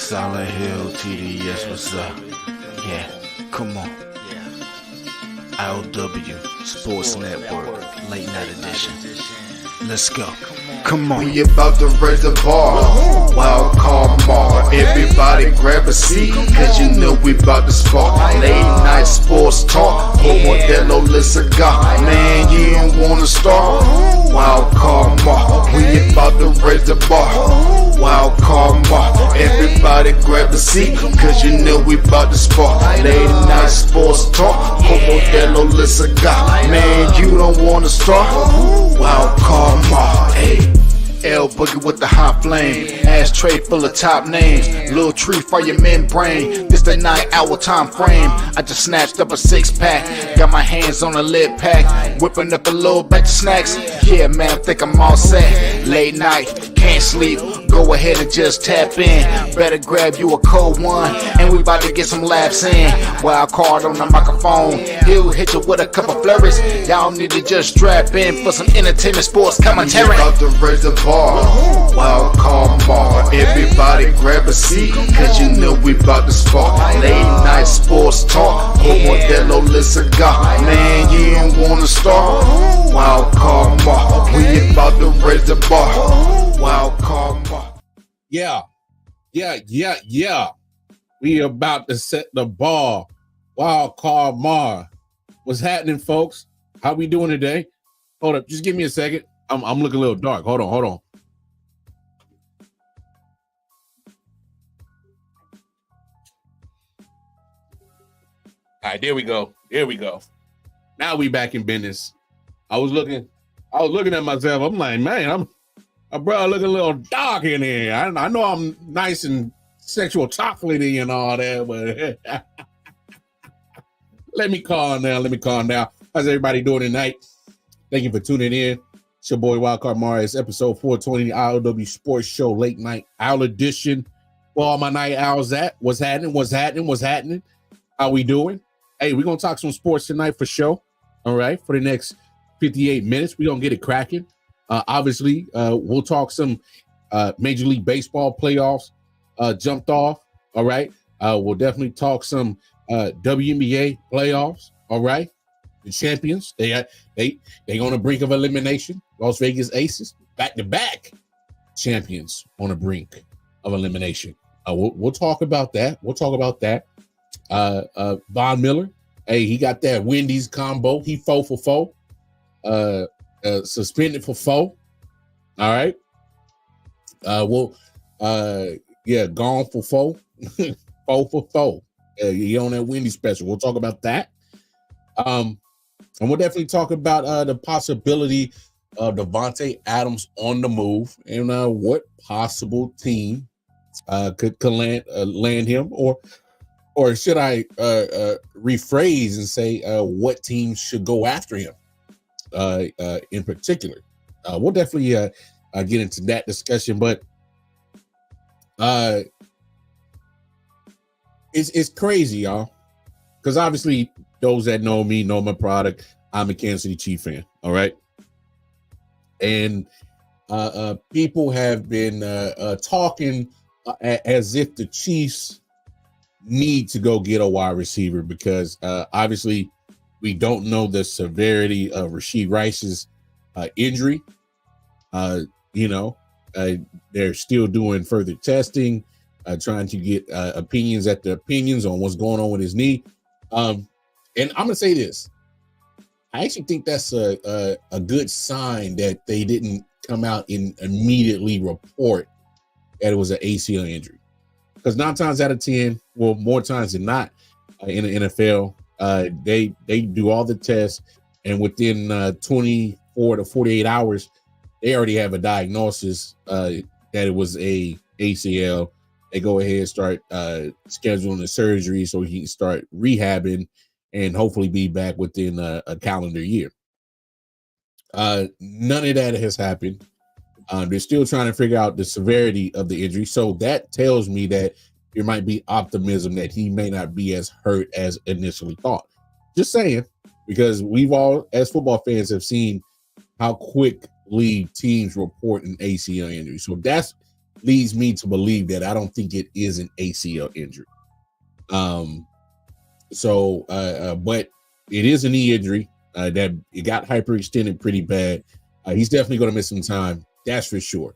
Solid Hill TDS, what's up? Yeah, come on. I.O.W. Sports Network, late night edition. Let's go. Come on. We about to raise the bar. Wild card bar. Everybody grab a seat, cause you know we about to spark. Late night sports talk. Modelo Le Cigar. Man, you don't wanna start. Wild card bar. We about to raise the bar. Wild card bar. Everybody grab a seat, cause you know we about to spark. Late night sports talk. Modelo Le Cigar. Man, you don't wanna start. Wild card bar. Hey. L Boogie with the hot flame, ashtray full of top names, little tree for your membrane. This the 9-hour time frame. I just snatched up a 6-pack, got my hands on a lid pack, whipping up a little batch of snacks. Yeah, man, I think I'm all set. Late night, can't sleep. Go ahead and just tap in. Better grab you a cold one, and we about to get some laps in. Wild card on the microphone, he'll hit you with a couple flurries. Y'all need to just strap in for some entertainment sports commentary. About to raise the bar. Wild card bar. Everybody grab a seat, cause you know we about to spark. Late night sports talk. Modelo Le Cigar. Man, you don't wanna start. Wild card bar. We about to raise the bar. Wild card bar. Yeah. We about to set the bar. Wild card Mar. What's happening, folks? How we doing today? Hold up, just give me a second. I'm looking a little dark. Hold on. All right, there we go. Now we back in business. I was looking at myself. I'm like, man, I'm bro looking a little dark in here. I know I'm nice and sexual chocolatey and all that, but let me calm down. How's everybody doing tonight? Thank you for tuning in. It's your boy Wildcard Mar. It's episode 420, I.O.W. Sports Show, late night owl edition. Where all my night owls at? What's happening? How we doing? Hey, we're going to talk some sports tonight for sure. All right, for the next 58 minutes, we're going to get it cracking. Obviously, we'll talk some Major League Baseball playoffs jumped off. All right, we'll definitely talk some WNBA playoffs. All right, the champions, they on the brink of elimination. Las Vegas Aces, back-to-back champions on the brink of elimination. We'll talk about that. Von Miller, hey, he got that Wendy's combo. He 4 for 4. Suspended for 4. All right. Gone for 4. 4 for 4. He on that Wendy's special. We'll talk about that. And we'll definitely talk about the possibility of Davante Adams on the move and what possible team could land him, or should I rephrase and say what teams should go after him in particular? We'll definitely get into that discussion, but it's crazy, y'all, because obviously those that know me know my product. I'm a Kansas City Chiefs fan, all right? And people have been talking as if the Chiefs need to go get a wide receiver because obviously we don't know the severity of Rashee Rice's injury. They're still doing further testing, trying to get opinions on what's going on with his knee. And I'm gonna say this: I actually think that's a good sign that they didn't come out and immediately report that it was an ACL injury. Because 9 times out of 10, well, more times than not, in the NFL, they do all the tests, and within 24 to 48 hours, they already have a diagnosis that it was a ACL. They go ahead and start scheduling the surgery so he can start rehabbing and hopefully be back within a calendar year. None of that has happened. They're still trying to figure out the severity of the injury. So that tells me that there might be optimism that he may not be as hurt as initially thought. Just saying, because we've all, as football fans, have seen how quickly teams report an ACL injury. So that's leads me to believe that I don't think it is an ACL injury. But it is a knee injury that it got hyperextended pretty bad. He's definitely going to miss some time. That's for sure.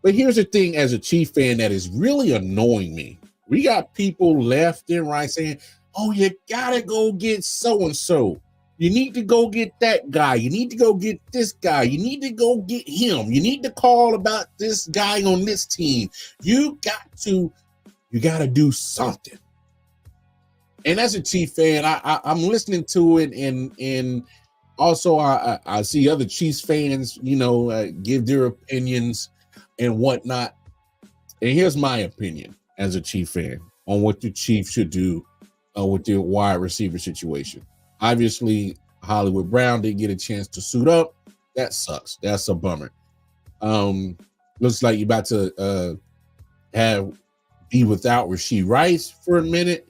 But here's the thing, as a Chief fan, that is really annoying me. We got people left and right saying, oh, you got to go get so-and-so. You need to go get that guy. You need to go get this guy. You need to go get him. You need to call about this guy on this team. You got to do something. And as a Chief fan, I'm listening to it, and also I see other Chiefs fans, give their opinions and whatnot. And here's my opinion as a Chief fan on what the Chiefs should do with their wide receiver situation. Obviously, Hollywood Brown didn't get a chance to suit up. That sucks. That's a bummer. Looks like you're about to be without Rashee Rice for a minute.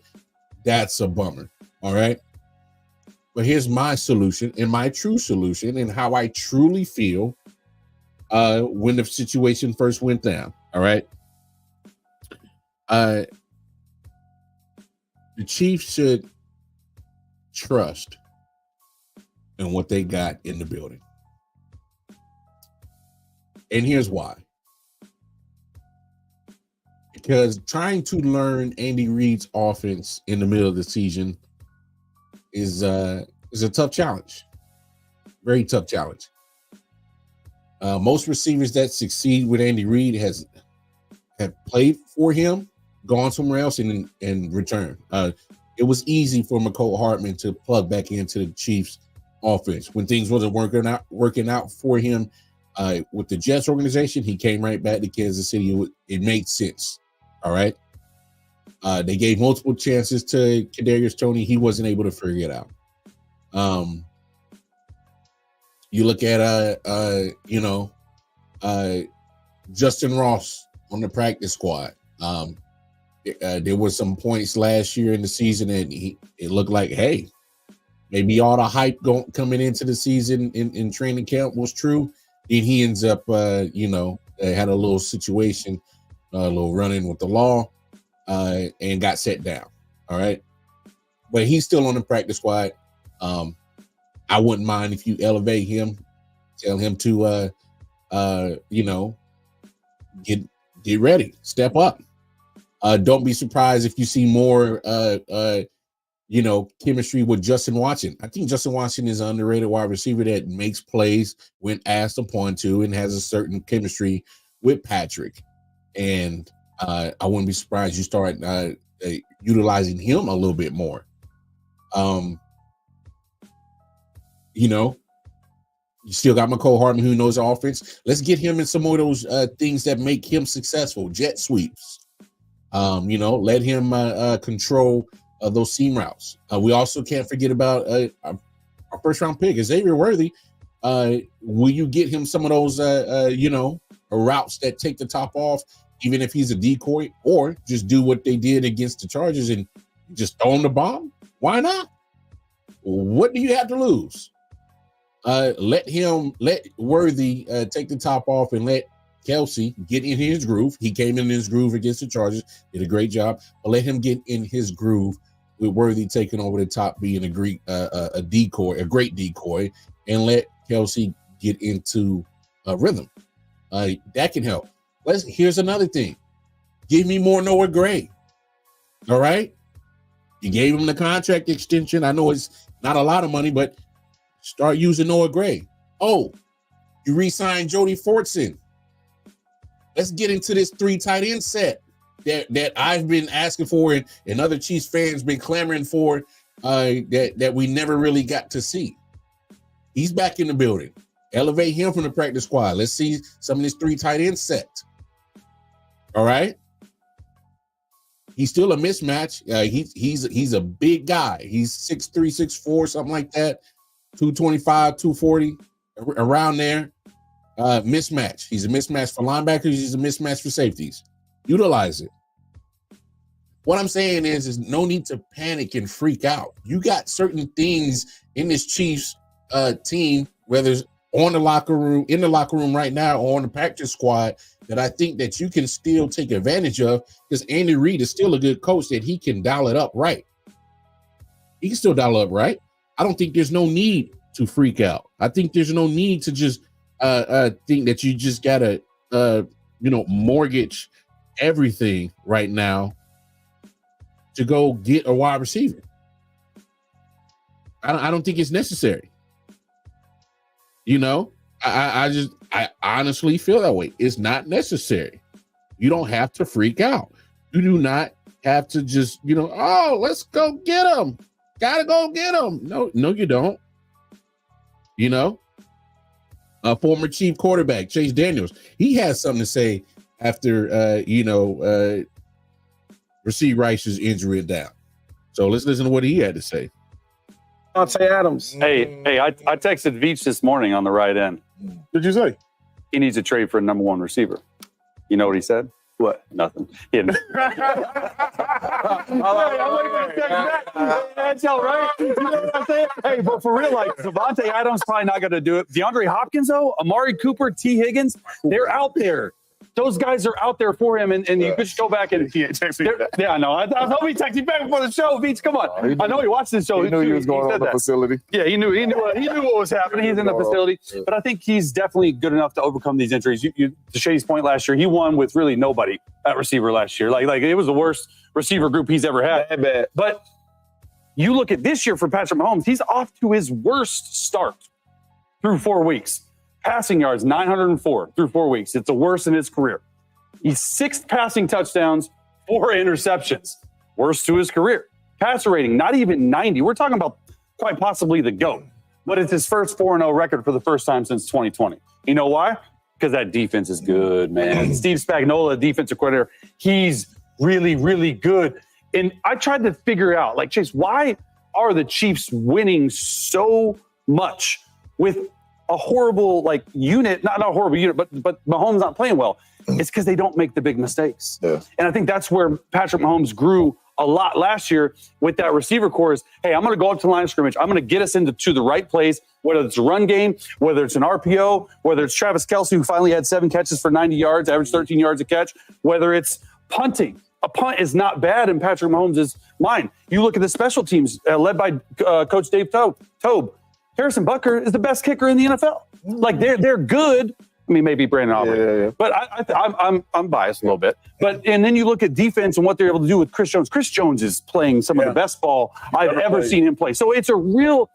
That's a bummer. All right. But here's my solution, and my true solution, and how I truly feel when the situation first went down. All right. The Chiefs should trust in what they got in the building. And here's why. Because trying to learn Andy Reid's offense in the middle of the season is a tough challenge. Very tough challenge. Most receivers that succeed with Andy Reid have played for him, gone somewhere else, and returned. It was easy for McCole Hardman to plug back into the Chiefs offense. When things wasn't working out for him with the Jets organization, he came right back to Kansas City. It made sense. All right. They gave multiple chances to Kadarius Toney. He wasn't able to figure it out. You look at Justin Ross on the practice squad. There were some points last year in the season, and it looked like, hey, maybe all the hype coming into the season in training camp was true. Then he ends up, had a little situation, a little run-in with the law, and got set down. All right. But he's still on the practice squad. I wouldn't mind if you elevate him, tell him to, get ready, step up. Don't be surprised if you see more, chemistry with Justin Watson. I think Justin Watson is an underrated wide receiver that makes plays when asked upon to and has a certain chemistry with Patrick. And I wouldn't be surprised you start utilizing him a little bit more. You still got McCole Hardman, who knows the offense. Let's get him in some more of those things that make him successful. Jet sweeps. Let him control those seam routes. We also can't forget about our first round pick, Xavier Worthy. Will you get him some of those, routes that take the top off, even if he's a decoy, or just do what they did against the Chargers and just throw him the bomb? Why not? What do you have to lose? Let Worthy take the top off and let Kelsey get in his groove. He came in his groove against the Chargers, did a great job. But let him get in his groove with Worthy taking over the top, being a great decoy, and let Kelsey get into rhythm. That can help. Here's another thing. Give me more Noah Gray. All right? You gave him the contract extension. I know it's not a lot of money, but start using Noah Gray. Oh, you re-signed Jody Fortson. Let's get into this 3 tight end set that I've been asking for and other Chiefs fans been clamoring for that we never really got to see. He's back in the building. Elevate him from the practice squad. Let's see some of this 3 tight end set. All right. He's still a mismatch. He's a big guy. He's 6'3", 6'4", something like that. 225, 240, around there. Mismatch. He's a mismatch for linebackers. He's a mismatch for safeties. Utilize it. What I'm saying is no need to panic and freak out. You got certain things in this Chiefs team, whether it's in the locker room right now, or on the practice squad, that I think that you can still take advantage of, because Andy Reid is still a good coach that he can dial it up right. He can still dial it up right. I don't think there's no need to freak out. I think there's no need to just think that you just gotta mortgage everything right now to go get a wide receiver. I don't think it's necessary. I honestly feel that way. It's not necessary. You don't have to freak out. You do not have to just, let's go get him. Gotta go get him. No, you don't. A former chief quarterback, Chase Daniels, he has something to say after, Rasheed Rice's injury down. So let's listen to what he had to say. Davante Adams. Hey, I texted Veach this morning on the right end. What'd you say? He needs a trade for a number one receiver. You know what he said? What? Nothing. He didn't. That's all right. You know what I'm saying? Hey, but for real, like, Davante Adams probably not going to do it. DeAndre Hopkins, though, Amari Cooper, T. Higgins, they're out there. Those guys are out there for him, and you could just go back and yeah, I know. I hope he texted back before the show. Beats, come on. I know he watched the show. He knew he was going on the facility. Yeah, he knew what was happening. He's in the facility, but I think he's definitely good enough to overcome these injuries. To Shay's point, last year he won with really nobody at receiver last year. Like it was the worst receiver group he's ever had. Bad. But you look at this year for Patrick Mahomes, he's off to his worst start through 4 weeks. Passing yards, 904 through 4 weeks. It's the worst in his career. He's 6 passing touchdowns, 4 interceptions. Worst to his career. Passer rating, not even 90. We're talking about quite possibly the GOAT. But it's his first 4-0 record for the first time since 2020. You know why? Because that defense is good, man. Steve Spagnuolo, defensive coordinator, he's really, really good. And I tried to figure out, like, Chase, why are the Chiefs winning so much with a horrible unit, not a horrible unit, but Mahomes not playing well? It's because they don't make the big mistakes. Yeah. And I think that's where Patrick Mahomes grew a lot last year with that receiver core is, hey, I'm going to go up to the line of scrimmage. I'm going to get us into the right plays, whether it's a run game, whether it's an RPO, whether it's Travis Kelce, who finally had 7 catches for 90 yards, averaged 13 yards a catch, whether it's punting. A punt is not bad in Patrick Mahomes' mind. You look at the special teams led by Coach Dave Tobe. Harrison Butker is the best kicker in the NFL. Like they're good. I mean, maybe Brandon Aubrey, yeah. But I'm biased a little bit. And then you look at defense and what they're able to do with Chris Jones. Chris Jones is playing some of the best ball I've ever seen him play. So it's a real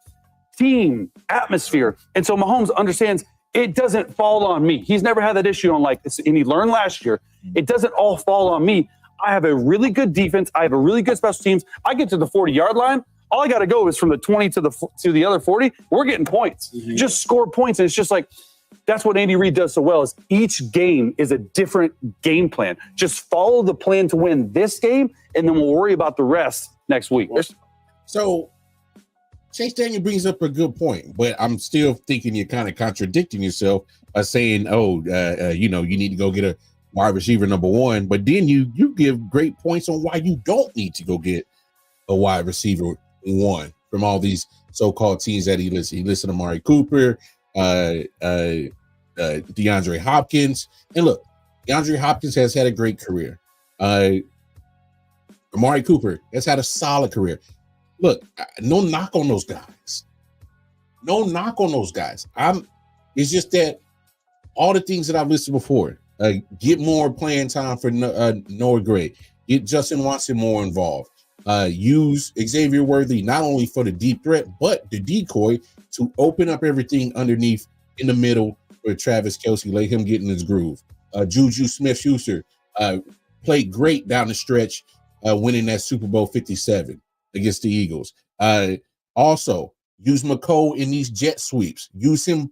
team atmosphere. And so Mahomes understands it doesn't fall on me. He's never had that issue on and he learned last year. It doesn't all fall on me. I have a really good defense. I have a really good special teams. I get to the 40-yard line. All I got to go is from the 20 to the other 40. We're getting points. Mm-hmm. Just score points. And it's just like, that's what Andy Reid does so well is each game is a different game plan. Just follow the plan to win this game, and then we'll worry about the rest next week. So Chase Daniel brings up a good point, but I'm still thinking you're kind of contradicting yourself by saying, you need to go get a wide receiver number 1, but then you give great points on why you don't need to go get a wide receiver 1 from all these so-called teams that he listed. He listed Amari Cooper, DeAndre Hopkins. And look, DeAndre Hopkins has had a great career. Amari Cooper has had a solid career. Look, no knock on those guys. It's just that all the things that I've listed before, get more playing time for Noah Gray, get Justin Watson more involved, use Xavier Worthy not only for the deep threat, but the decoy to open up everything underneath in the middle for Travis Kelce, let him get in his groove. Juju Smith-Schuster played great down the stretch, winning that Super Bowl 57 against the Eagles. Also, use McCole in these jet sweeps. Use him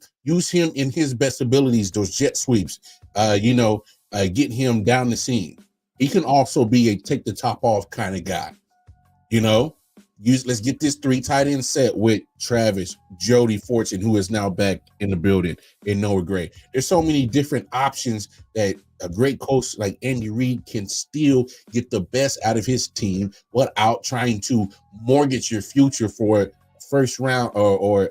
in his best abilities, those jet sweeps. Get him down the seam. He can also be a take the top off kind of guy. Let's get this 3 tight end set with Travis, Jody Fortune, who is now back in the building, and Noah Gray. There's so many different options that a great coach like Andy Reid can still get the best out of his team without trying to mortgage your future for first round or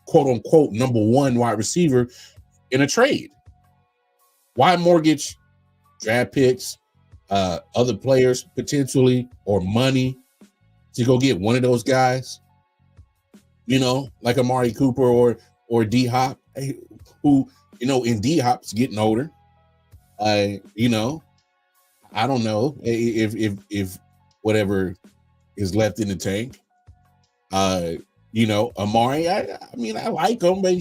quote unquote number one wide receiver in a trade? Why mortgage draft picks, other players potentially, or money to go get one of those guys? You know, like Amari Cooper or D Hop, who, you know, in D Hop's getting older. You know, I don't know if whatever is left in the tank. You know, Amari, I mean, I like him, but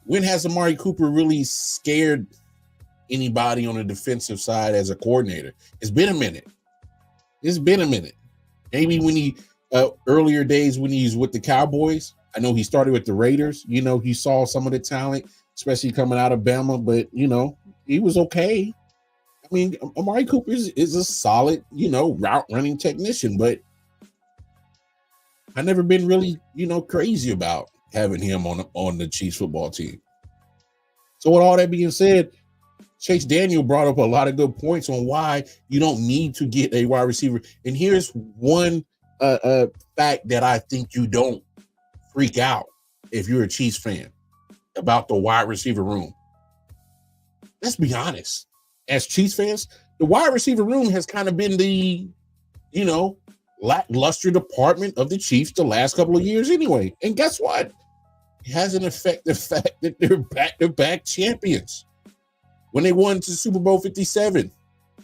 when has Amari Cooper really scared anybody on the defensive side as a coordinator? It's been a minute. Maybe when he earlier days when he's with the Cowboys. I know he started with the Raiders. You know, he saw some of the talent, especially coming out of Bama, but you know, he was okay. I mean, Amari Cooper is a solid, you know, route running technician, but I've never been really, you know, crazy about having him on the Chiefs football team. So with all that being said, Chase Daniel brought up a lot of good points on why you don't need to get a wide receiver. And here's one fact that I think you don't freak out if you're a Chiefs fan about the wide receiver room. Let's be honest. As Chiefs fans, the wide receiver room has kind of been the, you know, lackluster department of the Chiefs the last couple of years anyway. And guess what? It hasn't affected the fact that they're back-to-back champions. When they won to Super Bowl 57,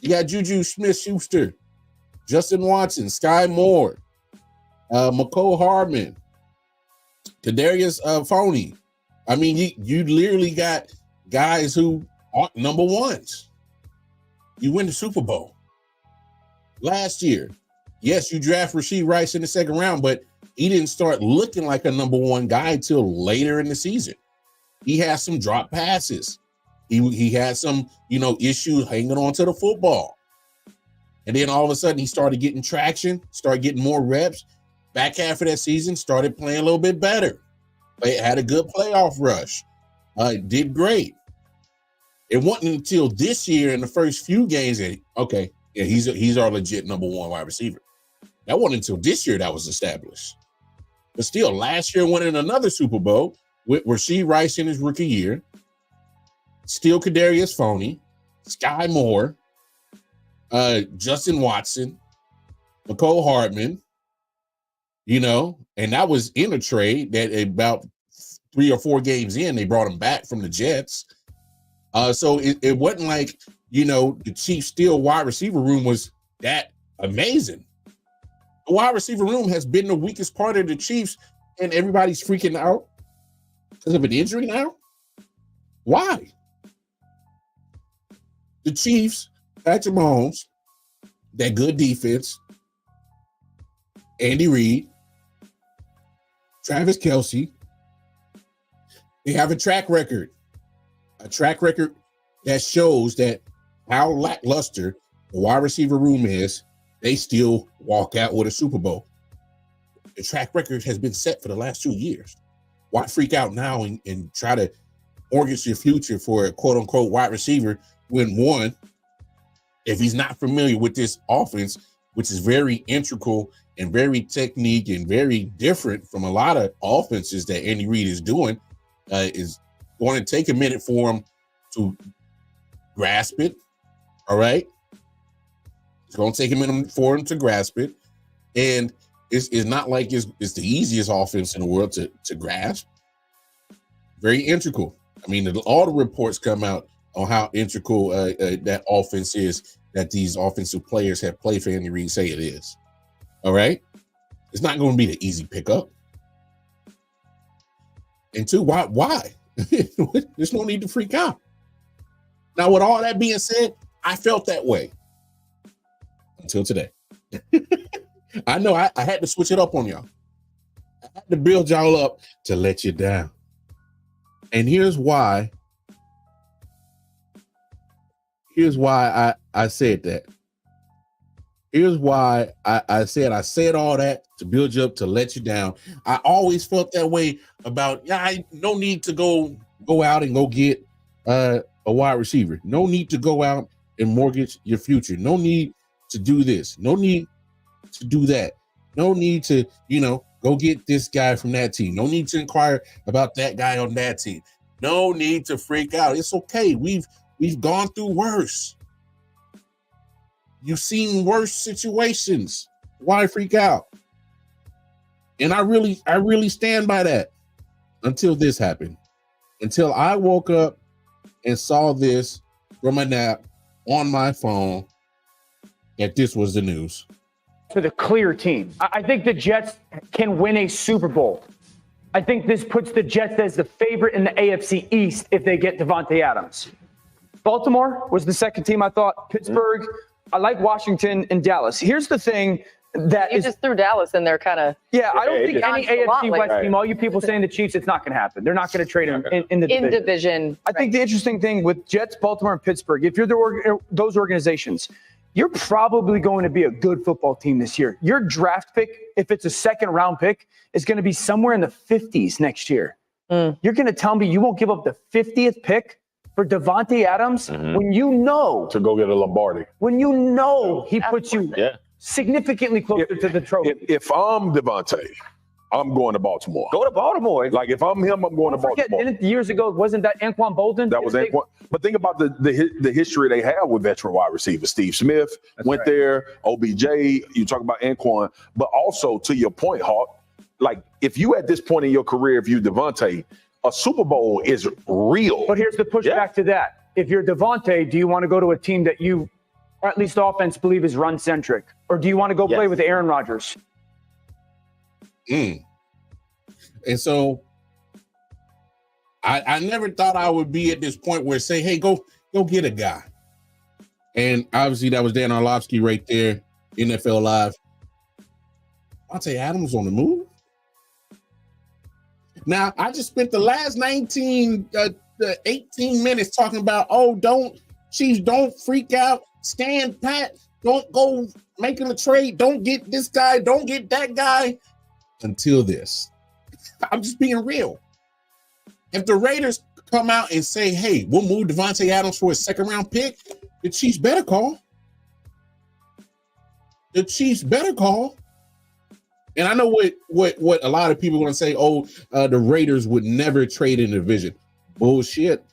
you got Juju Smith-Schuster, Justin Watson, Sky Moore, McCole Hardman, Kadarius Phoney. I mean, you literally got guys who aren't number ones. You win the Super Bowl. Last year, yes, you draft Rashee Rice in the second round, but he didn't start looking like a number one guy till later in the season. He had some drop passes. He had some, you know, issues hanging on to the football. And then all of a sudden he started getting traction, started getting more reps. Back half of that season, started playing a little bit better. Had a good playoff rush. Did great. It wasn't until this year in the first few games that, okay, yeah, he's our legit number one wide receiver. That wasn't until this year that was established. But still, last year went in another Super Bowl with Rashee Rice in his rookie year. Still Kadarius Phoney, Sky Moore, Justin Watson, McCole Hardman, you know, and that was in a trade that about 3 or 4 games in, they brought him back from the Jets. So it wasn't like, you know, the Chiefs still wide receiver room was that amazing. The wide receiver room has been the weakest part of the Chiefs, and everybody's freaking out because of an injury now. Why? The Chiefs, Patrick Mahomes, that good defense, Andy Reid, Travis Kelce, they have a track record that shows that how lackluster the wide receiver room is, they still walk out with a Super Bowl. The track record has been set for the last 2 years. Why freak out now and try to mortgage your future for a quote unquote wide receiver when, one, if he's not familiar with this offense, which is very integral and very technique and very different from a lot of offenses that Andy Reid is doing, is going to take a minute for him to grasp it. All right. It's going to take a minute for him to grasp it. And it's not like it's the easiest offense in the world to grasp. Very integral. I mean, all the reports come out on how integral that offense is that these offensive players have played for Andy Reid say it is. All right. It's not going to be the easy pickup. And two, why? There's no need to freak out. Now, with all that being said, I felt that way until today. I know I had to switch it up on y'all. I had to build y'all up to let you down. And here's why. Here's why I said that. Here's why I said all that to build you up, to let you down. I always felt that way about, no need to go out and go get a wide receiver. No need to go out and mortgage your future. No need to do this. No need to do that. No need to, Go get this guy from that team. No need to inquire about that guy on that team. No need to freak out. It's okay. We've gone through worse. You've seen worse situations. Why freak out? And I really stand by that until this happened. Until I woke up and saw this from a nap on my phone that this was the news. For the clear team. I think the Jets can win a Super Bowl. I think this puts the Jets as the favorite in the AFC East if they get Davante Adams. Baltimore was the second team I thought. Pittsburgh, I like Washington and Dallas. Here's the thing that you just threw Dallas in there kind of. Yeah, I don't think any AFC West right. team, all you people saying the Chiefs, it's not going to happen. They're not going to trade him in the division. I think the interesting thing with Jets, Baltimore, and Pittsburgh, if you're those organizations, you're probably going to be a good football team this year. Your draft pick, if it's a second round pick, is going to be somewhere in the 50s next year. You're going to tell me you won't give up the 50th pick for Davante Adams when you know to go get a Lombardi. When you know he puts you significantly closer to the trophy. If I'm Davante, I'm going to Baltimore. Go to Baltimore. Like if I'm him, I'm going to Baltimore. Years ago, wasn't that Anquan Bolden? That was Anquan. But think about the history they have with veteran wide receivers. Steve Smith went there. OBJ. You talk about Anquan, but also to your point, Hawk. Like if you at this point in your career, if you Davante, a Super Bowl is real. But here's the pushback to that. If you're Davante, do you want to go to a team that you, or at least offense, believe is run centric, or do you want to go play with Aaron Rodgers? And so I never thought I would be at this point where say, hey, go get a guy. And obviously that was Dan Orlovsky right there, NFL Live. Davante Adams on the move. Now, I just spent the last 18 minutes talking about, Chiefs, don't freak out, stand pat, don't go making a trade, don't get this guy, don't get that guy. Until this. I'm just being real. If the Raiders come out and say, hey, we'll move Davante Adams for a second round pick, the Chiefs better call. The Chiefs better call. And I know what a lot of people are going to say, the Raiders would never trade in the division. Bullshit.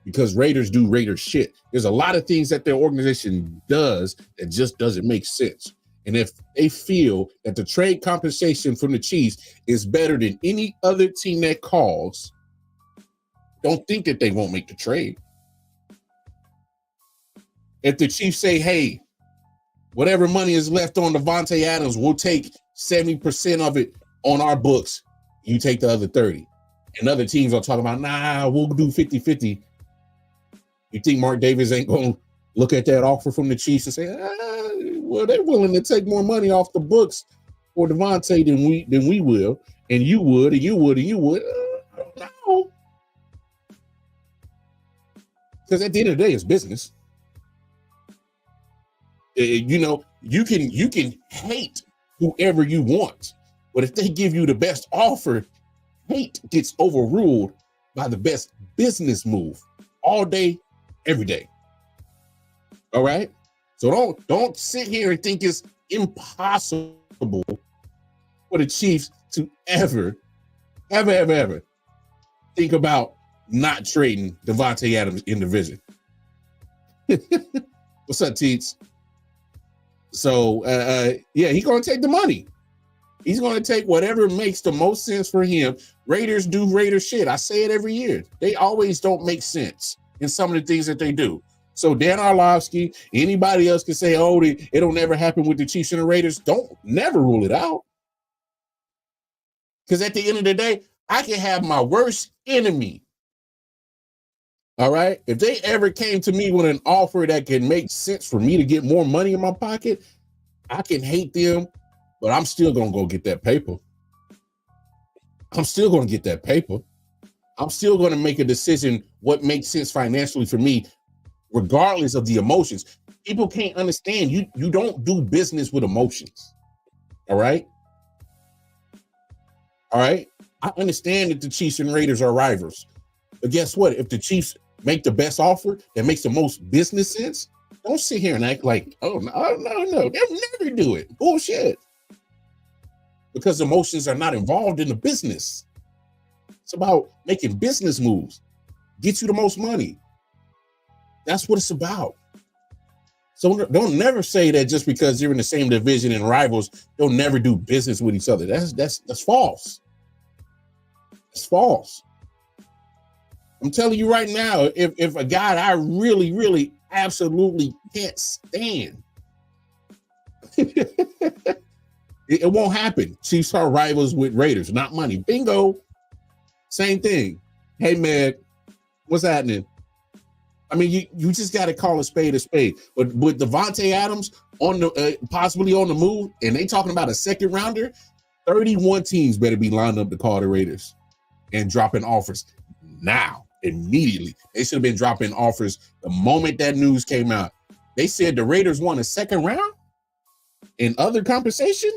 Because Raiders do Raiders shit. There's a lot of things that their organization does that just doesn't make sense. And if they feel that the trade compensation from the Chiefs is better than any other team that calls, don't think that they won't make the trade. If the Chiefs say, hey, whatever money is left on Davante Adams, we'll take 70% of it on our books. You take the other 30. And other teams are talking about, we'll do 50-50. You think Mark Davis ain't going to look at that offer from the Chiefs and say, well, they're willing to take more money off the books for Davante than we will, and you would, and you would, and you would. No, because at the end of the day, it's business. You can hate whoever you want, but if they give you the best offer, hate gets overruled by the best business move all day, every day. All right. So don't sit here and think it's impossible for the Chiefs to ever think about not trading Davante Adams in the division. What's up, Teets? So, he's going to take the money. He's going to take whatever makes the most sense for him. Raiders do Raider shit. I say it every year. They always don't make sense in some of the things that they do. So Dan Orlovsky, anybody else can say, it'll never happen with the Chiefs and the Raiders. Don't never rule it out. Because at the end of the day, I can have my worst enemy. All right. If they ever came to me with an offer that can make sense for me to get more money in my pocket, I can hate them, but I'm still going to go get that paper. I'm still going to get that paper. I'm still going to make a decision what makes sense financially for me, regardless of the emotions. People can't understand. You don't do business with emotions. All right. All right. I understand that the Chiefs and Raiders are rivals. But guess what? If the Chiefs make the best offer that makes the most business sense, don't sit here and act like, no. They'll never do it. Bullshit. because emotions are not involved in the business. It's about making business moves, get you the most money. That's what it's about. So don't never say that just because you're in the same division and rivals, they'll never do business with each other. That's false. It's false. I'm telling you right now, if a guy I really, really, absolutely can't stand, it won't happen. Chiefs are rivals with Raiders, not money. Bingo. Same thing. Hey, man, what's happening? I mean, you just got to call a spade a spade. But with Davante Adams on the possibly on the move, and they talking about a second rounder, 31 teams better be lined up to call the Raiders and dropping offers now, immediately. They should have been dropping offers the moment that news came out. They said the Raiders won a second round in other compensation.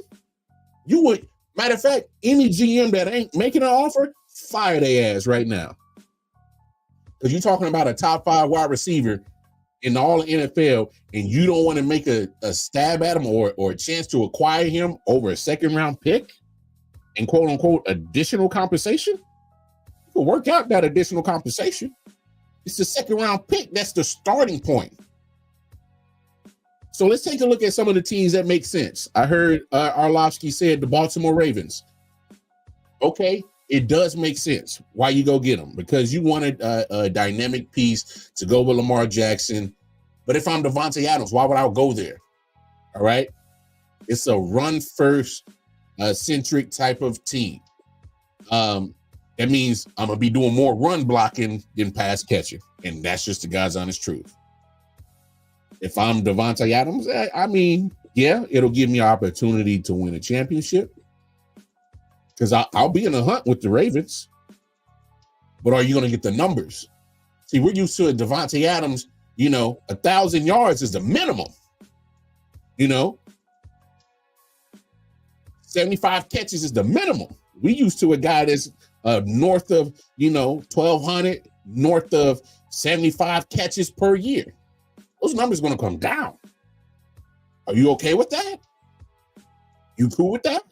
You would, matter of fact, any GM that ain't making an offer, fire their ass right now. Because you're talking about a top 5 wide receiver in all the NFL, and you don't want to make a stab at him or a chance to acquire him over a second round pick and quote unquote additional compensation. You can work out that additional compensation. It's the second round pick. That's the starting point. So let's take a look at some of the teams that make sense. I heard Arlovsky said the Baltimore Ravens. Okay, it does make sense why you go get them, because you wanted a dynamic piece to go with Lamar Jackson. But if I'm Davante Adams, why would I go there? All right. It's a run first centric type of team. That means I'm going to be doing more run blocking than pass catching. And that's just the God's honest truth. If I'm Davante Adams, I mean, yeah, it'll give me an opportunity to win a championship, because I'll be in a hunt with the Ravens. But are you going to get the numbers? See, we're used to a Davante Adams, 1,000 yards is the minimum. 75 catches is the minimum. We used to a guy that's north of, 1,200, north of 75 catches per year. Those numbers are going to come down. Are you okay with that? You cool with that?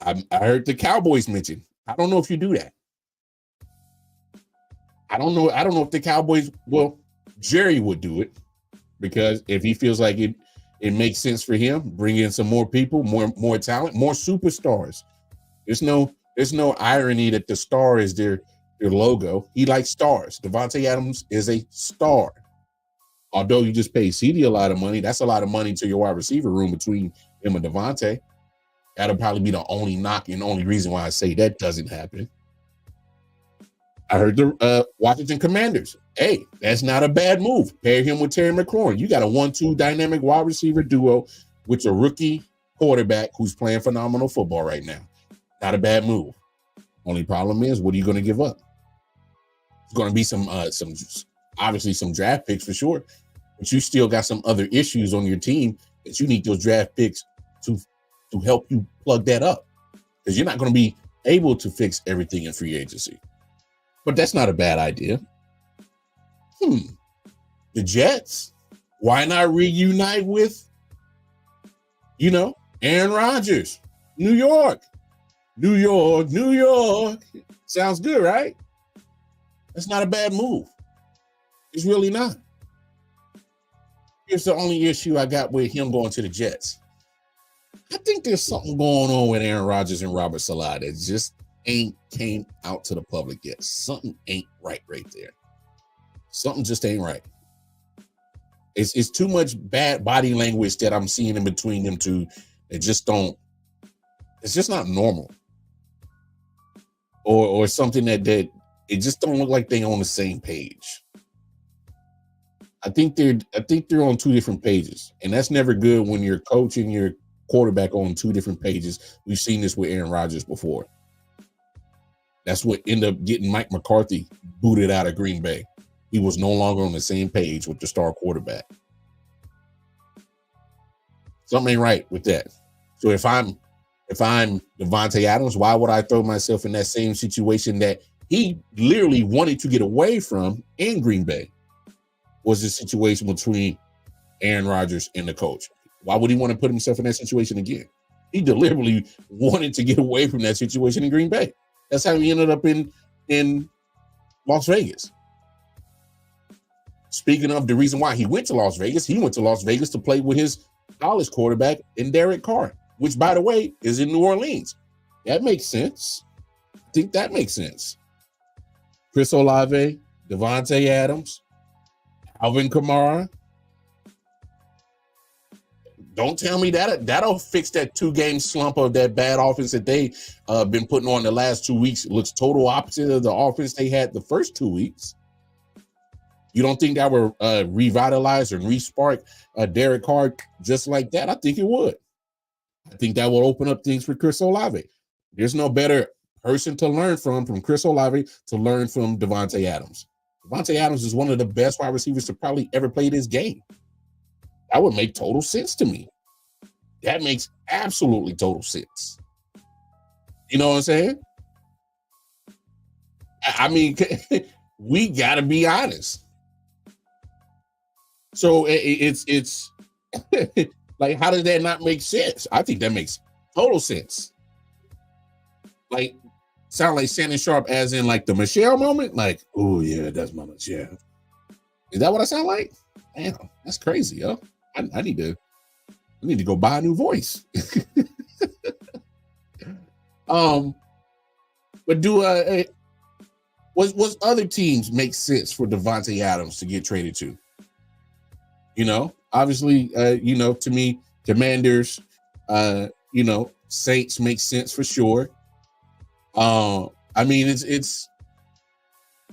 I heard the Cowboys mention. I don't know if you do that. I don't know if the Cowboys, well, Jerry would do it, because if he feels like it makes sense for him, bring in some more people, more talent, more superstars. There's no irony that the star is their logo. He likes stars. Davante Adams is a star. Although you just pay CD a lot of money, that's a lot of money to your wide receiver room between him and Davante. That'll probably be the only knock and only reason why I say that doesn't happen. I heard the Washington Commanders. Hey, that's not a bad move. Pair him with Terry McLaurin. You got a 1-2 dynamic wide receiver duo with a rookie quarterback who's playing phenomenal football right now. Not a bad move. Only problem is, what are you going to give up? It's going to be some obviously some draft picks for sure, but you still got some other issues on your team that you need those draft picks to help you plug that up, because you're not going to be able to fix everything in free agency. But that's not a bad idea. The Jets, why not reunite with, Aaron Rodgers? New York. Sounds good, right? That's not a bad move. It's really not. Here's the only issue I got with him going to the Jets. I think there's something going on with Aaron Rodgers and Robert Saleh that just ain't came out to the public yet. Something ain't right there. Something just ain't right. It's too much bad body language that I'm seeing in between them two. It's just not normal. Or something that it just don't look like they on the same page. I think they're on 2 different pages, and that's never good when you're coaching your quarterback on 2 different pages. We've seen this with Aaron Rodgers before. That's what ended up getting Mike McCarthy booted out of Green Bay. He was no longer on the same page with the star quarterback. Something ain't right with that. So if I'm Davante Adams, why would I throw myself in that same situation that he literally wanted to get away from in Green Bay? Was the situation between Aaron Rodgers and the coach. Why would he want to put himself in that situation again? He deliberately wanted to get away from that situation in Green Bay. That's how he ended up in Las Vegas. Speaking of the reason why he went to Las Vegas, he went to Las Vegas to play with his college quarterback in Derek Carr, which, by the way, is in New Orleans. That makes sense. I think that makes sense. Chris Olave, Davante Adams, Alvin Kamara. Don't tell me that'll fix that 2-game slump of that bad offense that they been putting on the last 2 weeks. It looks total opposite of the offense they had the first 2 weeks. You don't think that would revitalize and respark Derek Carr just like that? I think it would. I think that will open up things for Chris Olave. There's no better person to learn from Chris Olave to learn from Davante Adams. Davante Adams is one of the best wide receivers to probably ever play this game. That would make total sense to me. That makes absolutely total sense. You know what I'm saying? I mean, we got to be honest. So it's like, how does that not make sense? I think that makes total sense. Like, sound like Shannon Sharp as in like the Michelle moment? Like, oh yeah, that's my Michelle. Is that what I sound like? Damn, that's crazy, yo. I need to go buy a new voice. But was other teams make sense for Davante Adams to get traded to? You know, obviously, to me, Commanders, Saints make sense for sure. I mean, it's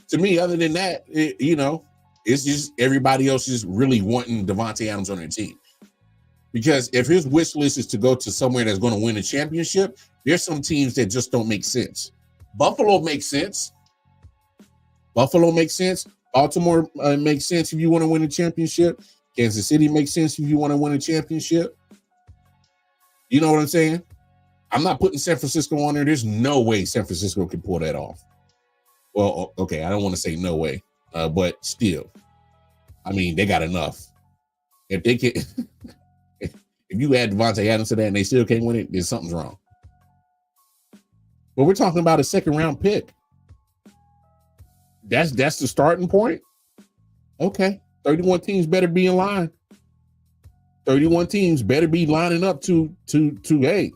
to me, other than that, it's just everybody else is really wanting Davante Adams on their team. Because if his wish list is to go to somewhere that's going to win a championship, there's some teams that just don't make sense. Buffalo makes sense. Baltimore makes sense if you want to win a championship. Kansas City makes sense if you want to win a championship. You know what I'm saying? I'm not putting San Francisco on there. There's no way San Francisco can pull that off. Well, okay, I don't want to say no way, but still, I mean, they got enough. If they can, if you add Davante Adams to that and they still can't win it, then something's wrong. But we're talking about a second-round pick. That's the starting point. Okay, 31 teams better be in line. 31 teams better be lining up to hey,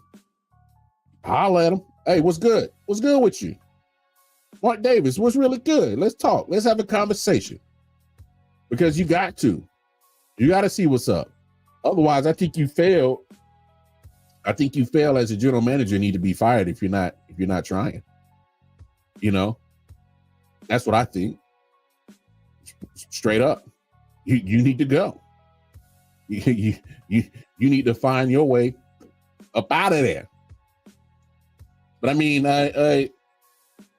holla at them. Hey, what's good? What's good with you? Mark Davis, what's really good? Let's talk. Let's have a conversation. Because you got to. You got to see what's up. Otherwise, I think you failed. I think you fail as a general manager, need to be fired if you're not trying. You know? That's what I think. Straight up. You need to go. You need to find your way up out of there. But I mean,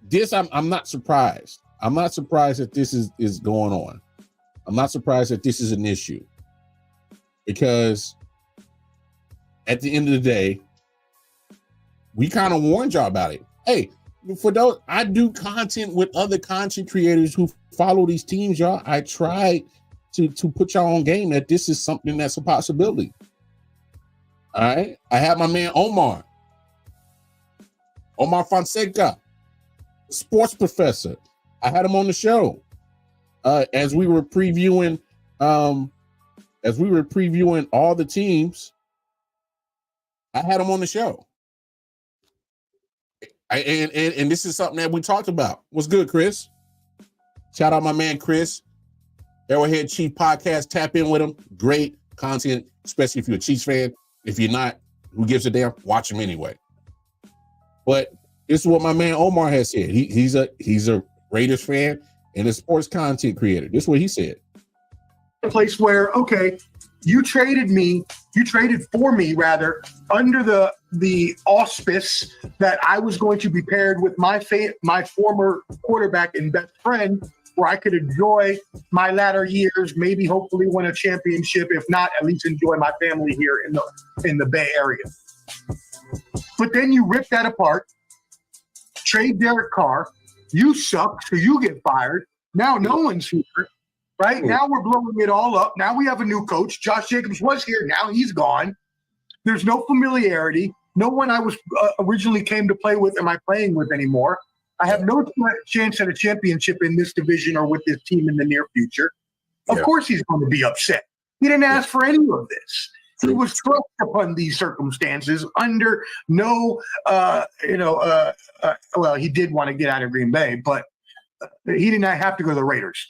this I'm not surprised. I'm not surprised that this is going on. I'm not surprised that this is an issue. Because at the end of the day, we kind of warned y'all about it. Hey, for those, I do content with other content creators who follow these teams, y'all. I try to put y'all on game that this is something that's a possibility. All right. I have my man Omar Fonseca, sports professor. I had him on the show as we were previewing all the teams. I had him on the show. And this is something that we talked about. What's good, Chris? Shout out my man Chris, Arrowhead Chief Podcast. Tap in with him. Great content, especially if you're a Chiefs fan. If you're not, who gives a damn? Watch him anyway. But this is what my man Omar has said. He's a Raiders fan and a sports content creator. This is what he said. A place where, okay, you traded for me rather, under the auspice that I was going to be paired with my former quarterback and best friend, where I could enjoy my latter years, maybe hopefully win a championship, if not, at least enjoy my family here in the Bay Area. But then you rip that apart, trade Derek Carr, you suck, so you get fired. Now no one's here, right? Now we're blowing it all up. Now we have a new coach. Josh Jacobs was here. Now he's gone. There's no familiarity. No one I was originally came to play with am I playing with anymore. I have no chance at a championship in this division or with this team in the near future. Of course he's going to be upset. He didn't ask for any of this. He was thrust upon these circumstances under no, well, he did want to get out of Green Bay, but he did not have to go to the Raiders.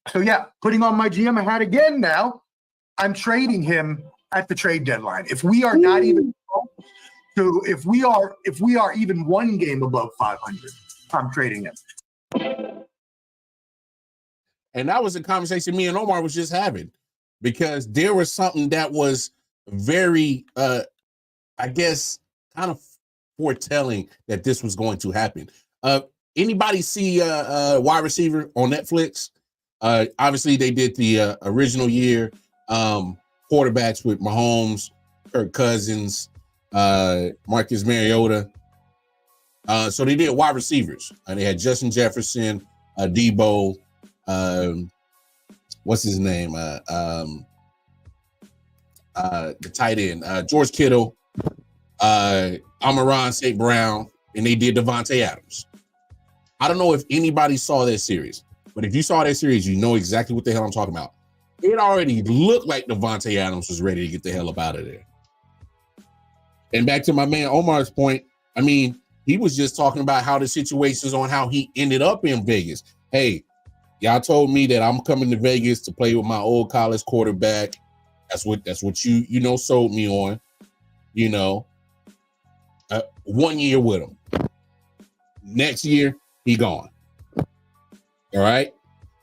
So, yeah, putting on my GM hat again now, I'm trading him at the trade deadline. If we are not even to, if we are even one game above 500, I'm trading him. And that was a conversation me and Omar was just having, because there was something that was very, I guess, kind of foretelling that this was going to happen. Anybody see Wide Receiver on Netflix? Obviously, they did the original year quarterbacks with Mahomes, Kirk Cousins, Marcus Mariota. So they did wide receivers. They had Justin Jefferson, Debo, what's his name? The tight end, George Kittle, Amon-Ra St. Brown, and they did Davante Adams. I don't know if anybody saw that series, but if you saw that series, you know exactly what the hell I'm talking about. It already looked like Davante Adams was ready to get the hell up out of there. And back to my man Omar's point, I mean, he was just talking about how the situations on how he ended up in Vegas. Hey, y'all told me that I'm coming to Vegas to play with my old college quarterback. That's what you sold me on. 1 year with him. Next year, he gone. All right.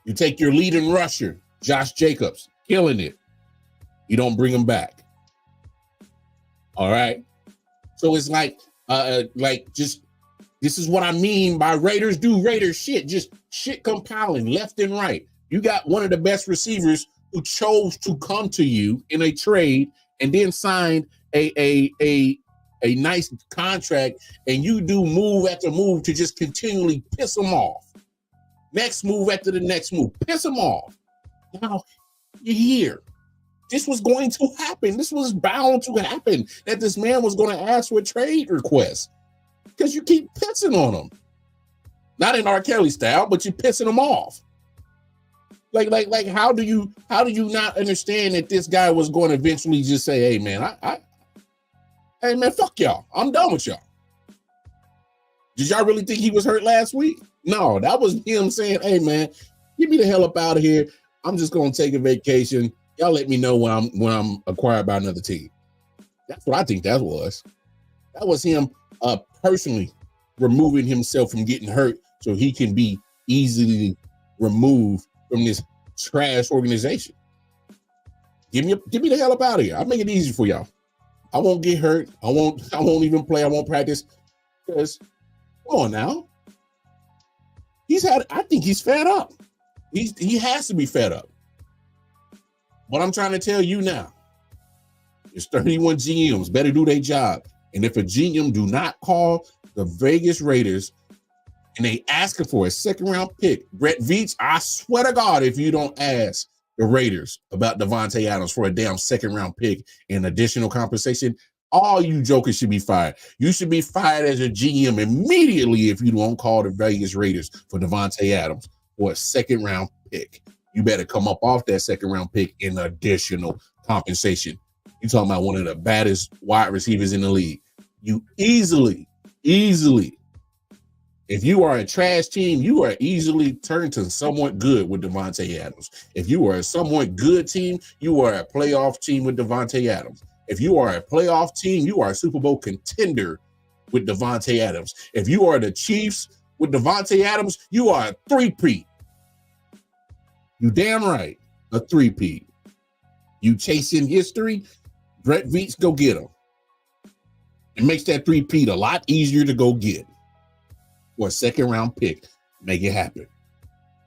You take your leading rusher, Josh Jacobs, killing it. You don't bring him back. All right. So it's like just this is what I mean by Raiders do Raiders shit. Just shit compiling left and right. You got one of the best receivers who chose to come to you in a trade and then signed a nice contract, and you do move after move to just continually piss them off. Next move after the next move, piss them off. Now you're here. This was going to happen. This was bound to happen, that this man was going to ask for a trade request because you keep pissing on him. Not in R. Kelly style, but you're pissing him off. Like, how do you not understand that this guy was going to eventually just say, hey man, hey man, fuck y'all. I'm done with y'all. Did y'all really think he was hurt last week? No, that was him saying, hey man, get me the hell up out of here. I'm just gonna take a vacation. Y'all let me know when I'm acquired by another team. That's what I think that was. That was him personally removing himself from getting hurt so he can be easily removed from this trash organization. Get me the hell up out of here. I'll make it easy for y'all. I won't get hurt. I won't even play. I won't practice. Because come on now. I think he's fed up. He has to be fed up. What I'm trying to tell you now is 31 GMs better do their job. And if a GM do not call the Vegas Raiders and they asking for a second round pick, Brett Veach, I swear to God, if you don't ask the Raiders about Davante Adams for a damn second round pick and additional compensation, all you jokers should be fired. You should be fired as a GM immediately if you don't call the Vegas Raiders for Davante Adams for a second round pick. You better come up off that second round pick in additional compensation. You're talking about one of the baddest wide receivers in the league. You easily, if you are a trash team, you are easily turned to somewhat good with Davante Adams. If you are a somewhat good team, you are a playoff team with Davante Adams. If you are a playoff team, you are a Super Bowl contender with Davante Adams. If you are the Chiefs with Davante Adams, you are a three-peat. You damn right, a three-peat. You chasing history, Brett Veach, go get him. It makes that three-peat a lot easier to go get. For a second-round pick, make it happen.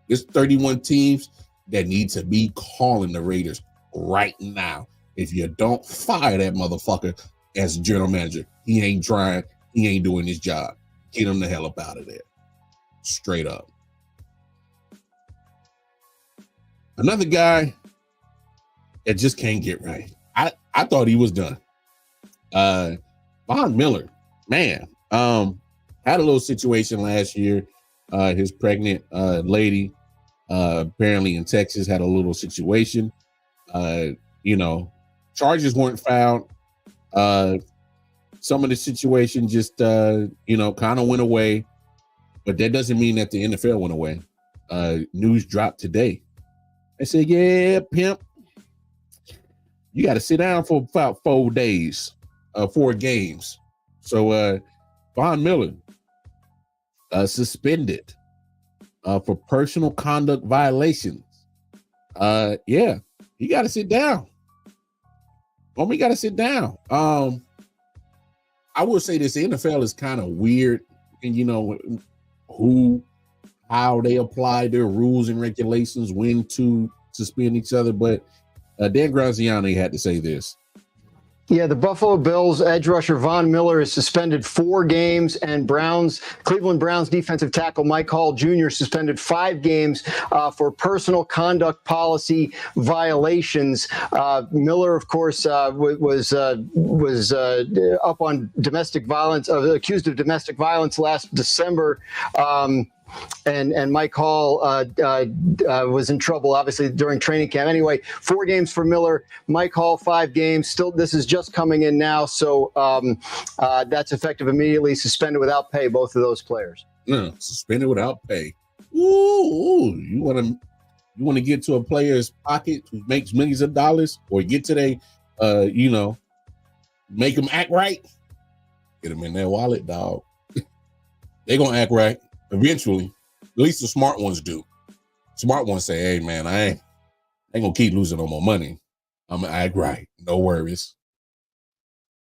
There's 31 teams that need to be calling the Raiders right now. If you don't fire that motherfucker as general manager, he ain't trying, he ain't doing his job. Get him the hell up out of there. Straight up. Another guy that just can't get right. I thought he was done. Von Miller, man, had a little situation last year. His pregnant lady, apparently in Texas, had a little situation. Charges weren't found. Some of the situation just, kind of went away. But that doesn't mean that the NFL went away. News dropped today. They said, yeah, pimp, you got to sit down for about 4 days, 4 games. So Von Miller suspended for personal conduct violations. Yeah, he got to sit down. Homie got to sit down. I will say this, the NFL is kind of weird, and how they apply their rules and regulations, when to suspend each other. But Dan Graziani had to say this. Yeah, the Buffalo Bills edge rusher Von Miller is suspended 4 games, and Cleveland Browns defensive tackle Mike Hall Jr. suspended 5 games for personal conduct policy violations. Miller, of course, was up on domestic violence, accused of domestic violence last December. And Mike Hall was in trouble, obviously, during training camp. Anyway, 4 games for Miller, Mike Hall 5 games. Still, this is just coming in now, so that's effective immediately. Suspended without pay, both of those players. No, suspended without pay. Ooh, you want to get to a player's pocket who makes millions of dollars, or get to make them act right? Get them in their wallet, dog. They gonna act right. Eventually, at least the smart ones do. Smart ones say, hey, man, I ain't gonna keep losing no more money. I'm gonna act right. No worries.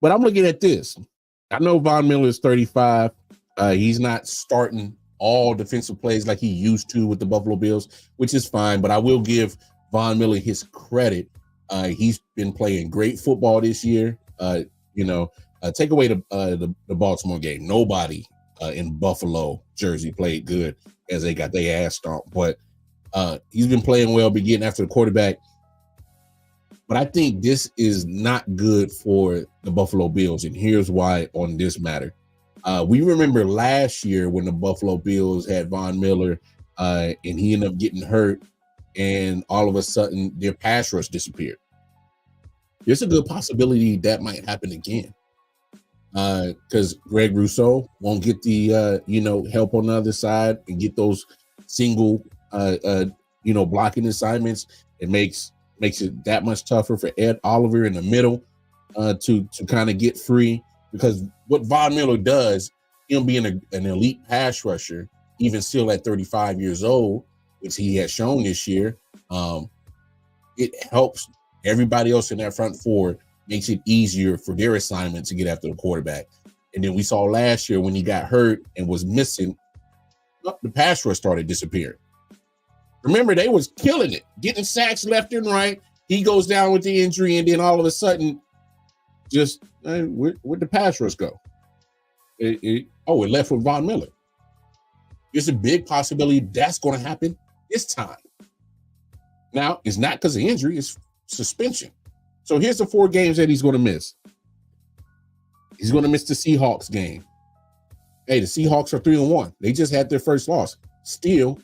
But I'm looking at this. I know Von Miller is 35. He's not starting all defensive plays like he used to with the Buffalo Bills, which is fine. But I will give Von Miller his credit. He's been playing great football this year. Take away the Baltimore game. Nobody in Buffalo jersey played good as they got their ass stomped, but he's been playing well, be getting after the quarterback. But I think this is not good for the Buffalo Bills, and here's why on this matter. We remember last year when the Buffalo Bills had Von Miller and he ended up getting hurt, and all of a sudden their pass rush disappeared. There's a good possibility that might happen again. Because Greg Rousseau won't get the help on the other side and get those single blocking assignments. It makes it that much tougher for Ed Oliver in the middle to kind of get free. Because what Von Miller does, him being an elite pass rusher, even still at 35 years old, which he has shown this year, it helps everybody else in that front four. Makes it easier for their assignment to get after the quarterback. And then we saw last year when he got hurt and was missing, the pass rush started disappearing. Remember, they was killing it, getting sacks left and right. He goes down with the injury, and then all of a sudden, just where'd the pass rush go? It left with Von Miller. There's a big possibility that's going to happen this time. Now, it's not because of injury, it's suspension. So here's the 4 games that he's going to miss. He's going to miss the Seahawks game. Hey, the Seahawks are 3-1. They just had their first loss. Still,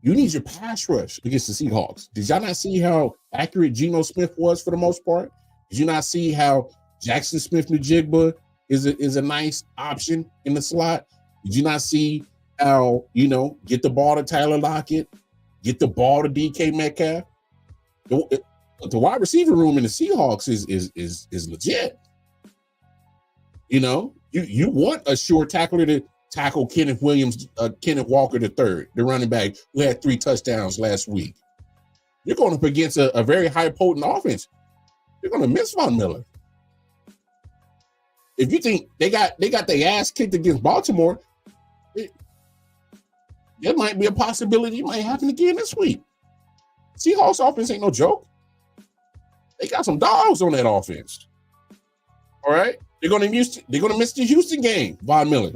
you need your pass rush against the Seahawks. Did y'all not see how accurate Geno Smith was for the most part? Did you not see how Jackson Smith-Njigba is a nice option in the slot? Did you not see how, get the ball to Tyler Lockett, get the ball to DK Metcalf? The wide receiver room in the Seahawks is legit. You want a sure tackler to tackle Kenneth Walker III, the running back who had 3 touchdowns last week. You're going up against a very high potent offense. You're going to miss Von Miller. If you think they got their ass kicked against Baltimore, there might be a possibility it might happen again this week. Seahawks offense ain't no joke. They got some dogs on that offense. All right. They're gonna miss the Houston game, Von Miller.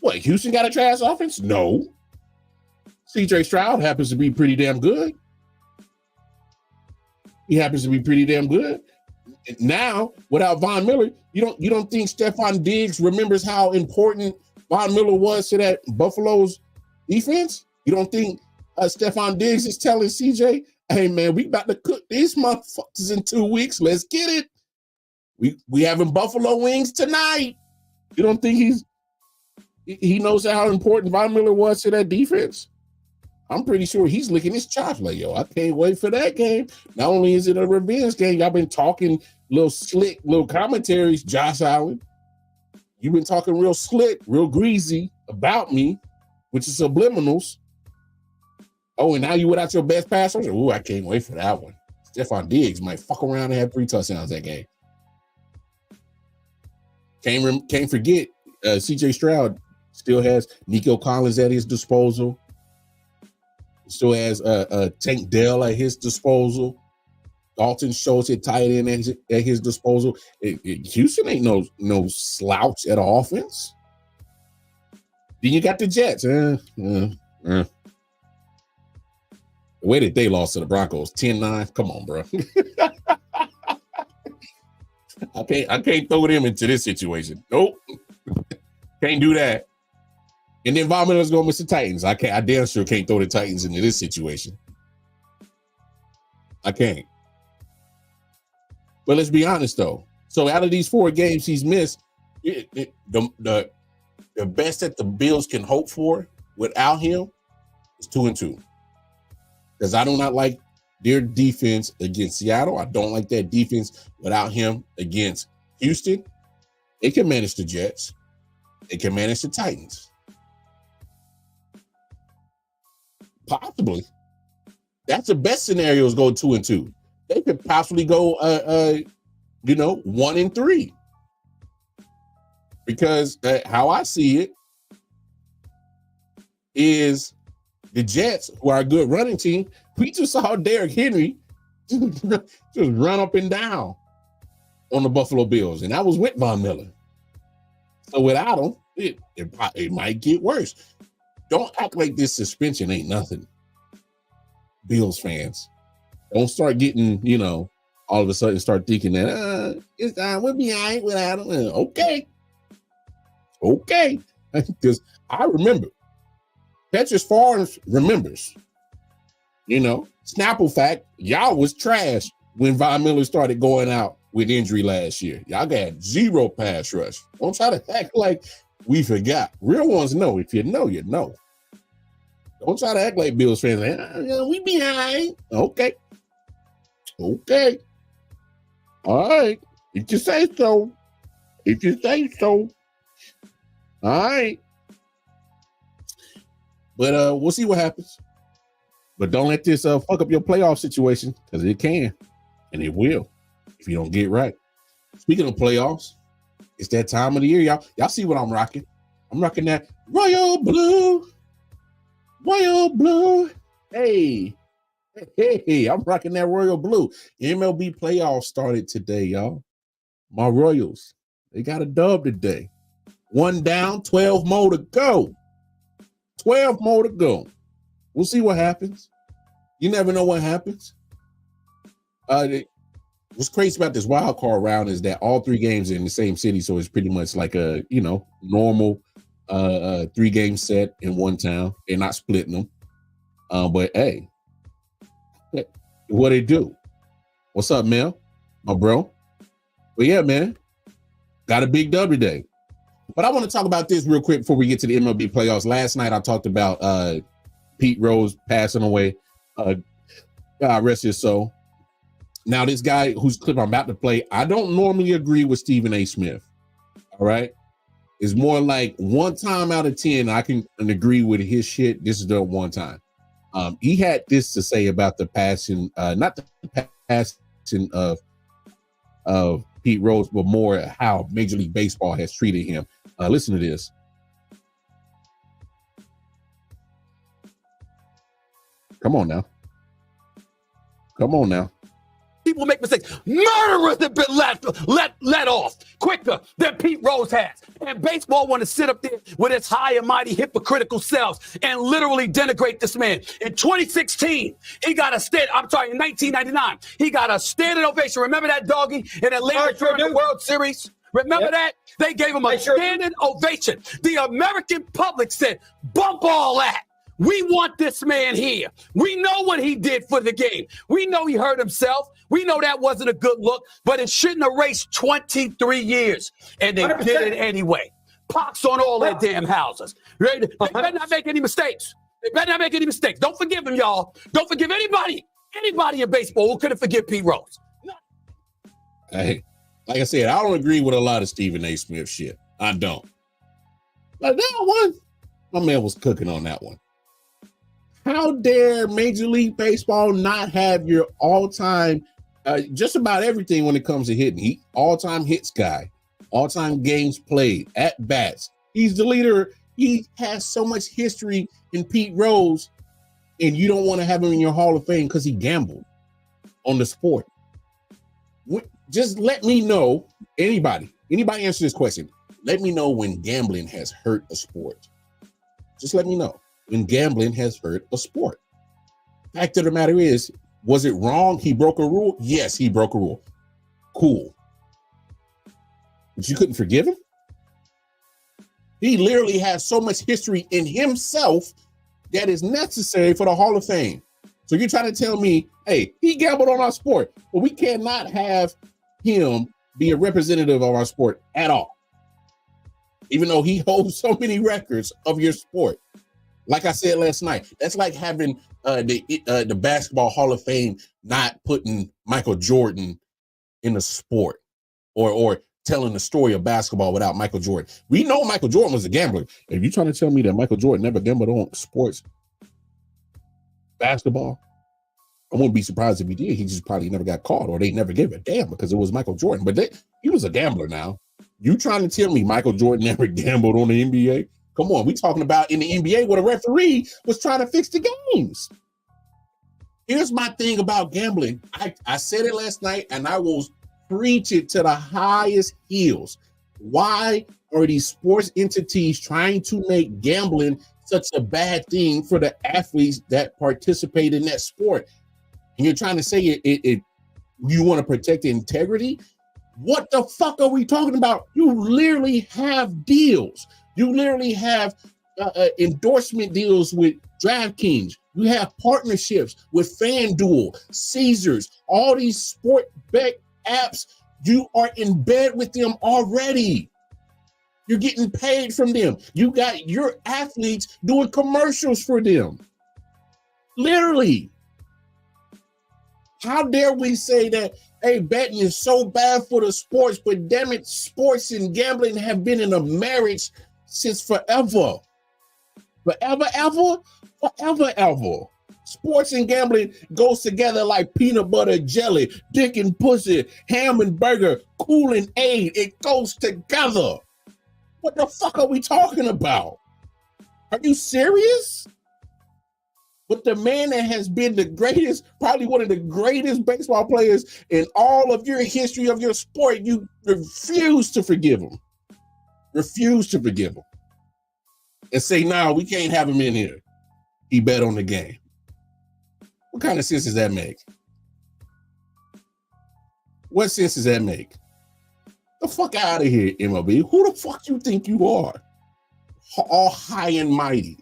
What, Houston got a trash offense? No. CJ Stroud happens to be pretty damn good. He happens to be pretty damn good. Now, without Von Miller, you don't think Stephon Diggs remembers how important Von Miller was to that Buffalo's defense? You don't think Stephon Diggs is telling CJ, hey man, we about to cook these motherfuckers in 2 weeks. Let's get it. We having buffalo wings tonight. You don't think he knows how important Von Miller was to that defense? I'm pretty sure he's licking his chops like, yo, I can't wait for that game. Not only is it a revenge game, y'all been talking little slick, little commentaries, Josh Allen. You've been talking real slick, real greasy about me, which is subliminals. Oh, and now you without your best passer? Ooh, I can't wait for that one. Stephon Diggs might fuck around and have 3 touchdowns that game. Can't forget, CJ Stroud still has Nico Collins at his disposal. Still has Tank Dell at his disposal. Dalton Schultz at tight end at his disposal. Houston ain't no slouch at offense. Then you got the Jets. The way that they lost to the Broncos, 10-9. Come on, bro. I can't throw them into this situation. Nope. Can't do that. And then Von Miller's going to miss the Titans. I damn sure can't throw the Titans into this situation. I can't. But let's be honest, though. So out of these 4 games he's missed, the best that the Bills can hope for without him is 2-2. Because I do not like their defense against Seattle. I don't like that defense without him against Houston. They can manage the Jets. They can manage the Titans. Possibly. That's the best scenario is go 2-2. They could possibly go 1-3. Because how I see it is the Jets, who are a good running team, we just saw Derrick Henry just run up and down on the Buffalo Bills, and that was with Von Miller. So without him, it might get worse. Don't act like this suspension ain't nothing. Bills fans, don't start getting, all of a sudden start thinking that we'll be all right without him. Okay. Because I remember, Petrus Favre remembers, Snapple fact, y'all was trash when Von Miller started going out with injury last year. Y'all got 0 pass rush. Don't try to act like we forgot. Real ones know. If you know, you know. Don't try to act like Bills fans. We behind. Okay. All right. If you say so. All right. But we'll see what happens. But don't let this fuck up your playoff situation, because it can. And it will if you don't get right. Speaking of playoffs, it's that time of the year, y'all. Y'all see what I'm rocking? I'm rocking that Royal Blue. Hey, I'm rocking that Royal Blue. MLB playoffs started today, y'all. My Royals, they got a dub today. 1 down, 12 more to go. 12 more to go. We'll see what happens. You never know what happens. What's crazy about this wild card round is that all 3 games are in the same city, so it's pretty much like a normal 3-game set in one town. They're not splitting them. But hey, what they do? What's up, Mel? My bro. But yeah, man, got a big dub today. But I want to talk about this real quick before we get to the MLB playoffs. Last night I talked about Pete Rose passing away. God rest his soul. Now, this guy whose clip I'm about to play, I don't normally agree with Stephen A. Smith. All right. It's more like 1 time out of 10, I can agree with his shit. This is the 1 time. He had this to say about the passing, not the passing of Pete Rose, but more how Major League Baseball has treated him. Listen to this. Come on now. people make mistakes. Murderers have been let off quicker than Pete Rose has. And baseball want to sit up there with its high and mighty hypocritical selves and literally denigrate this man. In 2016, he got a in 1999, he got a standing ovation. Remember that, doggy, in Atlanta during the World Series? Remember that? They gave him a standing ovation. The American public said, bump all that. We want this man here. We know what he did for the game. We know he hurt himself. We know that wasn't a good look, but it shouldn't erase 23 years. And they 100%. Did it anyway. Pox on all their damn houses. Right? They better not make any mistakes. Don't forgive him, y'all. Don't forgive anybody in baseball who couldn't forgive Pete Rose. Hey, like I said, I don't agree with a lot of Stephen A. Smith shit. I don't. But that one, my man was cooking on that one. How dare Major League Baseball not have your all-time, just about everything when it comes to hitting? All-time hits guy, all-time games played, at-bats. He's the leader. He has so much history in Pete Rose, and you don't want to have him in your Hall of Fame because he gambled on the sport. Just let me know, anybody answer this question. Let me know when gambling has hurt a sport. Just let me know when gambling has hurt a sport. Fact of the matter is, was it wrong? He broke a rule? Yes, he broke a rule. Cool. But you couldn't forgive him? He literally has so much history in himself that is necessary for the Hall of Fame. So you're trying to tell me, hey, he gambled on our sport, but we cannot have him be a representative of our sport at all, even though he holds so many records of your sport. Like I said last night, that's like having the Basketball Hall of Fame not putting Michael Jordan in the sport or telling the story of basketball without Michael Jordan. We know Michael Jordan was a gambler. If you're trying to tell me that Michael Jordan never gambled on sports, basketball, I wouldn't be surprised if he did. He just probably never got caught, or they never gave a damn because it was Michael Jordan. But he was a gambler now. You trying to tell me Michael Jordan never gambled on the NBA? Come on, we talking about in the NBA where the referee was trying to fix the games. Here's my thing about gambling. I said it last night, and I will preach it to the highest heels. Why are these sports entities trying to make gambling such a bad thing for the athletes that participate in that sport? And you're trying to say you want to protect the integrity? What the fuck are we talking about? You literally have deals. You literally have endorsement deals with DraftKings. You have partnerships with FanDuel, Caesars, all these sport bet apps. You are in bed with them already. You're getting paid from them. You got your athletes doing commercials for them. Literally. How dare we say that, hey, betting is so bad for the sports, but damn it, sports and gambling have been in a marriage since forever. Forever, ever. Sports and gambling goes together like peanut butter jelly, dick and pussy, ham and burger, Kool and Aid. It goes together. What the fuck are we talking about? Are you serious? But the man that has been the greatest, probably one of the greatest baseball players in all of your history of your sport, you refuse to forgive him. Refuse to forgive him. And say, no, we can't have him in here. He bet on the game. What kind of sense does that make? What sense does that make? The fuck out of here, MLB. Who the fuck you think you are? All high and mighty.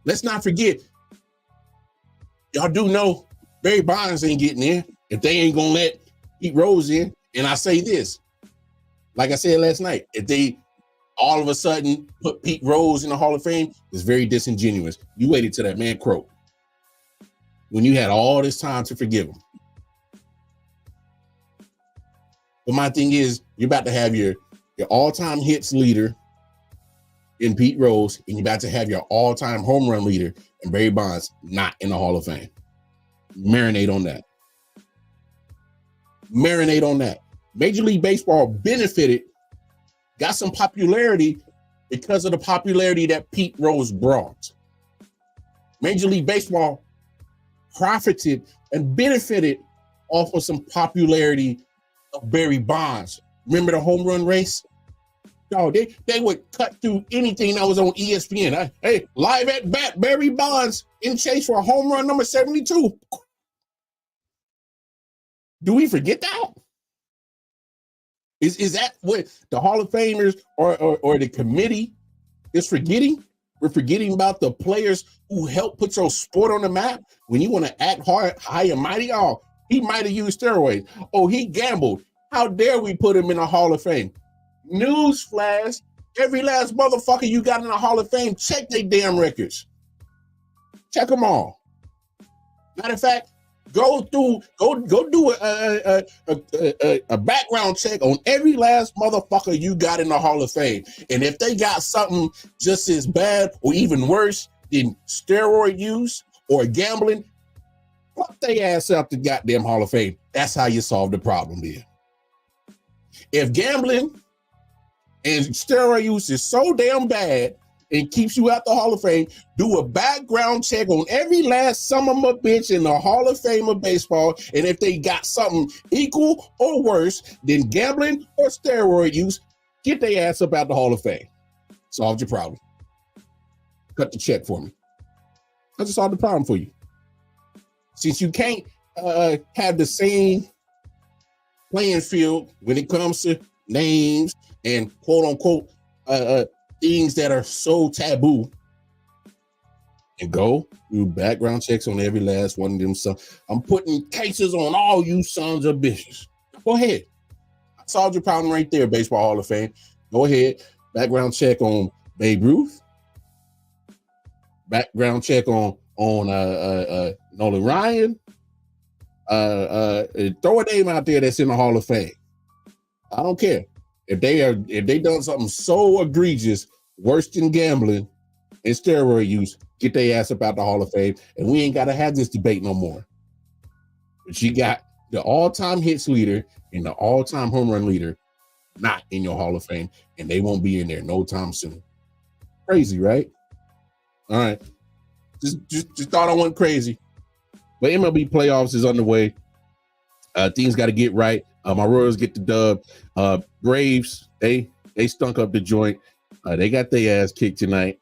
Let's not forget, y'all do know Barry Bonds ain't getting in if they ain't gonna let Pete Rose in. And I say this, like I said last night, if they all of a sudden put Pete Rose in the Hall of Fame, it's very disingenuous. You waited till that man croaked when you had all this time to forgive him. But my thing is, you're about to have your all-time hits leader in Pete Rose, and you're about to have your all-time home run leader in Barry Bonds not in the Hall of Fame. Marinate on that. Marinate on that. Major League Baseball benefited, got some popularity because of the popularity that Pete Rose brought. Major League Baseball profited and benefited off of some popularity of Barry Bonds. Remember the home run race? No, they would cut through anything that was on ESPN. Hey, live at bat, Barry Bonds in chase for a home run number 72. Do we forget that? Is that what the Hall of Famers or the committee is forgetting? We're forgetting about the players who helped put your sport on the map. When you want to act high and mighty, oh, he might have used steroids. Oh, he gambled. How dare we put him in the Hall of Fame? Newsflash, every last motherfucker you got in the Hall of Fame, check their damn records. Check them all. Matter of fact, go do a background check on every last motherfucker you got in the Hall of Fame. And if they got something just as bad or even worse than steroid use or gambling, fuck their ass out the goddamn Hall of Fame. That's how you solve the problem here. If gambling and steroid use is so damn bad and keeps you out the Hall of Fame, do a background check on every last son of a bitch in the Hall of Fame of baseball, and if they got something equal or worse than gambling or steroid use, get their ass up out the Hall of Fame. Solved your problem. Cut the check for me. I just solved the problem for you. Since you can't have the same playing field when it comes to names and quote unquote things that are so taboo, and go do background checks on every last one of them. So I'm putting cases on all you sons of bitches. Go ahead. I solved your problem right there, Baseball Hall of Fame. Go ahead. Background check on Babe Ruth. Background check on Nolan Ryan. Throw a name out there that's in the Hall of Fame. I don't care. If they done something so egregious, worse than gambling and steroid use, get their ass up out the Hall of Fame, and we ain't gotta have this debate no more. But you got the all-time hits leader and the all-time home run leader not in your Hall of Fame, and they won't be in there no time soon. Crazy, right? All right. Just thought I went crazy. But MLB playoffs is underway. Things got to get right. My Royals get the dub. Braves, they stunk up the joint. They got their ass kicked tonight.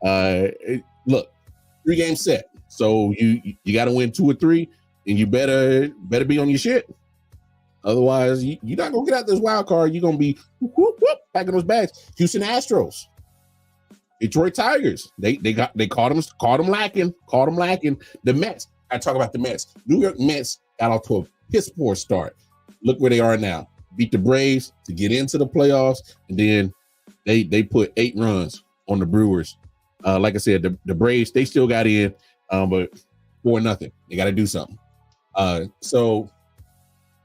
Look, 3-game set. So you got to win 2 or 3, and you better be on your shit. Otherwise, you're not gonna get out this wild card. You're gonna be packing those bags. Houston Astros, Detroit Tigers. They caught them lacking. The Mets. I talk about the Mets. New York Mets got off to a piss poor start. Look where they are now. Beat the Braves to get into the playoffs, and then they put 8 runs on the Brewers. Like I said, the Braves, they still got in, but 4-0. They got to do something. So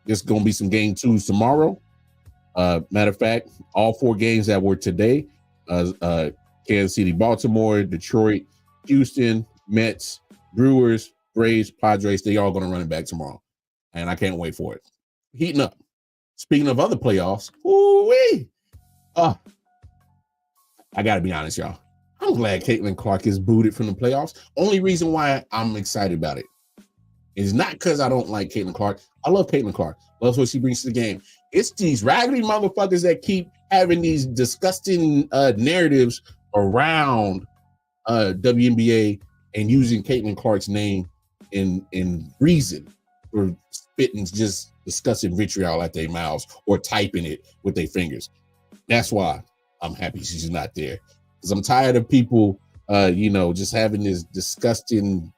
there's going to be some game 2s tomorrow. Matter of fact, all 4 games that were today, Kansas City, Baltimore, Detroit, Houston, Mets, Brewers, Braves, Padres, they all going to run it back tomorrow. And I can't wait for it. Heating up. Speaking of other playoffs, ooh-wee. I got to be honest, y'all. I'm glad Caitlin Clark is booted from the playoffs. Only reason why I'm excited about it is not because I don't like Caitlin Clark. I love Caitlin Clark. Loves what she brings to the game. It's these raggedy motherfuckers that keep having these disgusting narratives around WNBA and using Caitlin Clark's name in reason for spitting just disgusting vitriol at their mouths or typing it with their fingers. That's why I'm happy she's not there. Because I'm tired of people, just having this disgusting,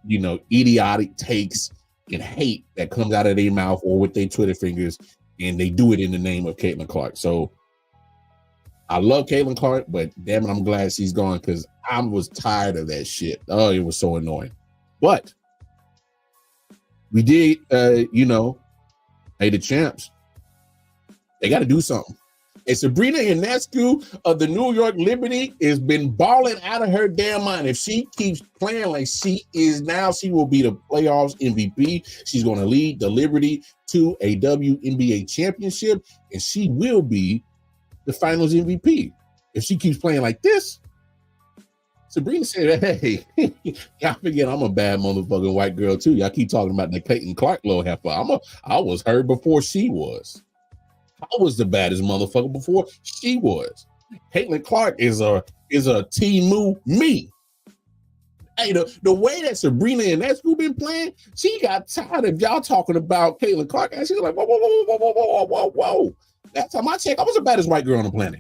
idiotic takes and hate that comes out of their mouth or with their Twitter fingers, and they do it in the name of Caitlin Clark. So I love Caitlin Clark, but damn it, I'm glad she's gone because I was tired of that shit. Oh, it was so annoying. But we did, hey, the champs, they got to do something. And Sabrina Ionescu of the New York Liberty has been balling out of her damn mind. If she keeps playing like she is now, she will be the playoffs MVP. She's going to lead the Liberty to a WNBA championship, and she will be the finals MVP. If she keeps playing like this, Sabrina said, hey, y'all forget I'm a bad motherfucking white girl too. Y'all keep talking about the Caitlin Clark little heifer. I was her before she was. I was the baddest motherfucker before she was. Caitlin Clark is a Timu me. Hey, the way that Sabrina and that school been playing, she got tired of y'all talking about Caitlin Clark, and she was like, whoa. Last time I checked, I was the baddest white girl on the planet.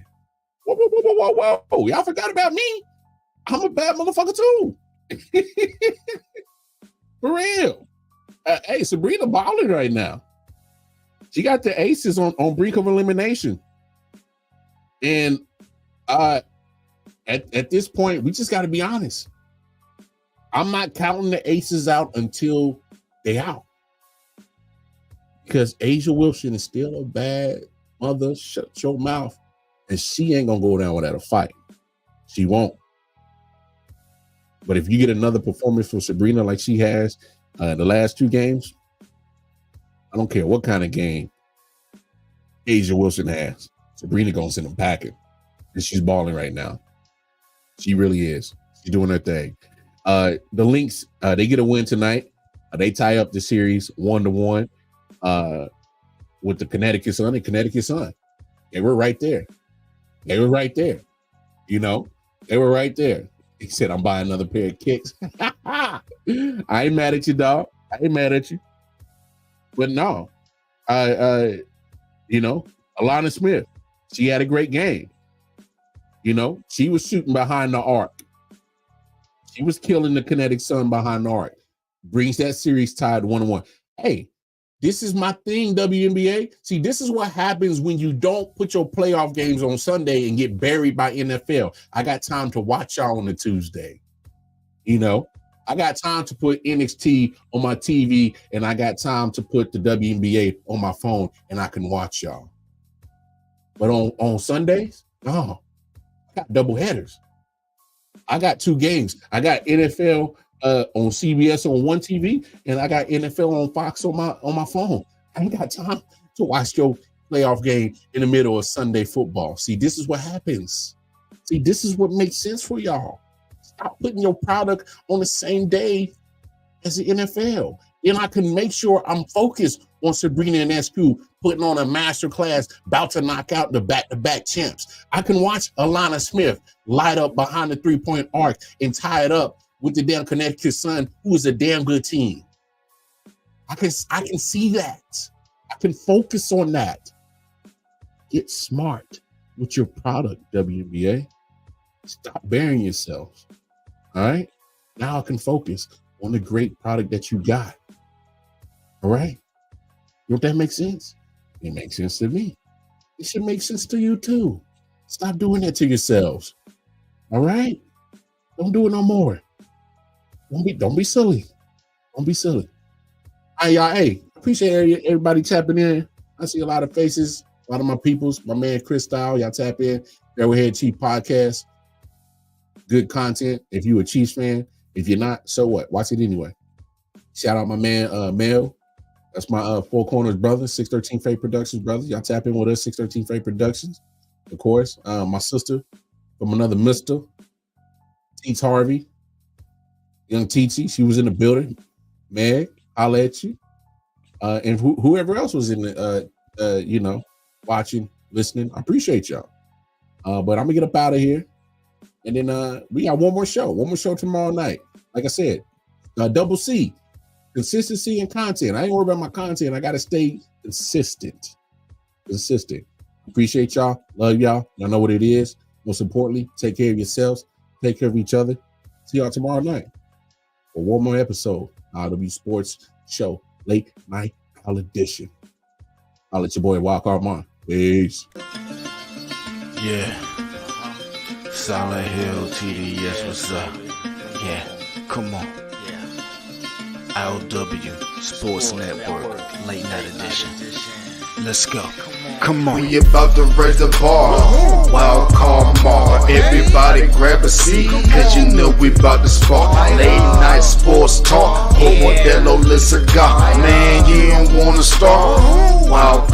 Whoa. Y'all forgot about me. I'm a bad motherfucker too. For real. Hey, Sabrina balling right now. She got the aces on brink of elimination. And at this point, we just got to be honest. I'm not counting the aces out until they out. Because Asia Wilson is still a bad mother. Shut your mouth. And she ain't going to go down without a fight. She won't. But if you get another performance from Sabrina like she has the last two games, I don't care what kind of game Asia Wilson has. Sabrina going to send them packing. And she's balling right now. She really is. She's doing her thing. The Lynx, they get a win tonight. They tie up the series 1-1 with the Connecticut Sun and Connecticut Sun. They were right there. You know, they were right there. He said, I'm buying another pair of kicks. I ain't mad at you, dog. I ain't mad at you. But no, you know, Alana Smith, she had a great game. You know, she was shooting behind the arc. She was killing the Kinetic Sun behind the arc. Brings that series tied 1-1. Hey, this is my thing, WNBA. See, this is what happens when you don't put your playoff games on Sunday and get buried by NFL. I got time to watch y'all on a Tuesday. You know, I got time to put NXT on my TV, and I got time to put the WNBA on my phone, and I can watch y'all. But on Sundays, no, I got double headers. I got two games. I got NFL on CBS on one TV, and I got NFL on Fox on my phone. I ain't got time to watch your playoff game in the middle of Sunday football. See, this is what happens. See, this is what makes sense for y'all. Stop putting your product on the same day as the NFL. Then I can make sure I'm focused on Sabrina and SQ putting on a master class, about to knock out the back-to-back champs. I can watch Alana Smith light up behind the three-point arc and tie it up with the damn Connecticut Sun, who is a damn good team. I can see that. I can focus on that. Get smart with your product, WNBA. Stop burying yourselves. All right? Now I can focus on the great product that you got. All right? Don't that make sense? It makes sense to me. It should make sense to you too. Stop doing that to yourselves. All right? Don't do it no more. Don't be silly. Don't be silly. All right, y'all. Hey, appreciate everybody tapping in. I see a lot of faces, a lot of my peoples. My man Chris Style, y'all tap in. Railhead Chief Podcast. Good content. If you a Chiefs fan, if you're not, so what? Watch it anyway. Shout out my man Mel. That's my Four Corners brother, 613 Fate Productions brother. Y'all tap in with us, 613 Fate Productions. Of course, my sister from another mister, Teets Harvey. Young Titi, she was in the building. Meg, holla at you. And whoever else was in the, watching, listening. I appreciate y'all. But I'm going to get up out of here. And then we got one more show tomorrow night. Like I said, double C, consistency and content. I ain't worried about my content. I got to stay consistent. Appreciate y'all. Love y'all. Y'all know what it is. Most importantly, take care of yourselves. Take care of each other. See y'all tomorrow night for one more episode. I.O.W Sports Show, Late Night Owl Edition. I'll let your boy Wildcard Mon. Peace. Yeah. Solid Hill TD, yes, what's up? Yeah, come on. I.O.W Sports Network, Late Night Edition. Let's go. Come on. We about to raise the bar. Wild card Mar. Everybody grab a seat, cause you know we about to spark. Late night sports talk. Modelo, let's go. Man, you don't wanna start. Wild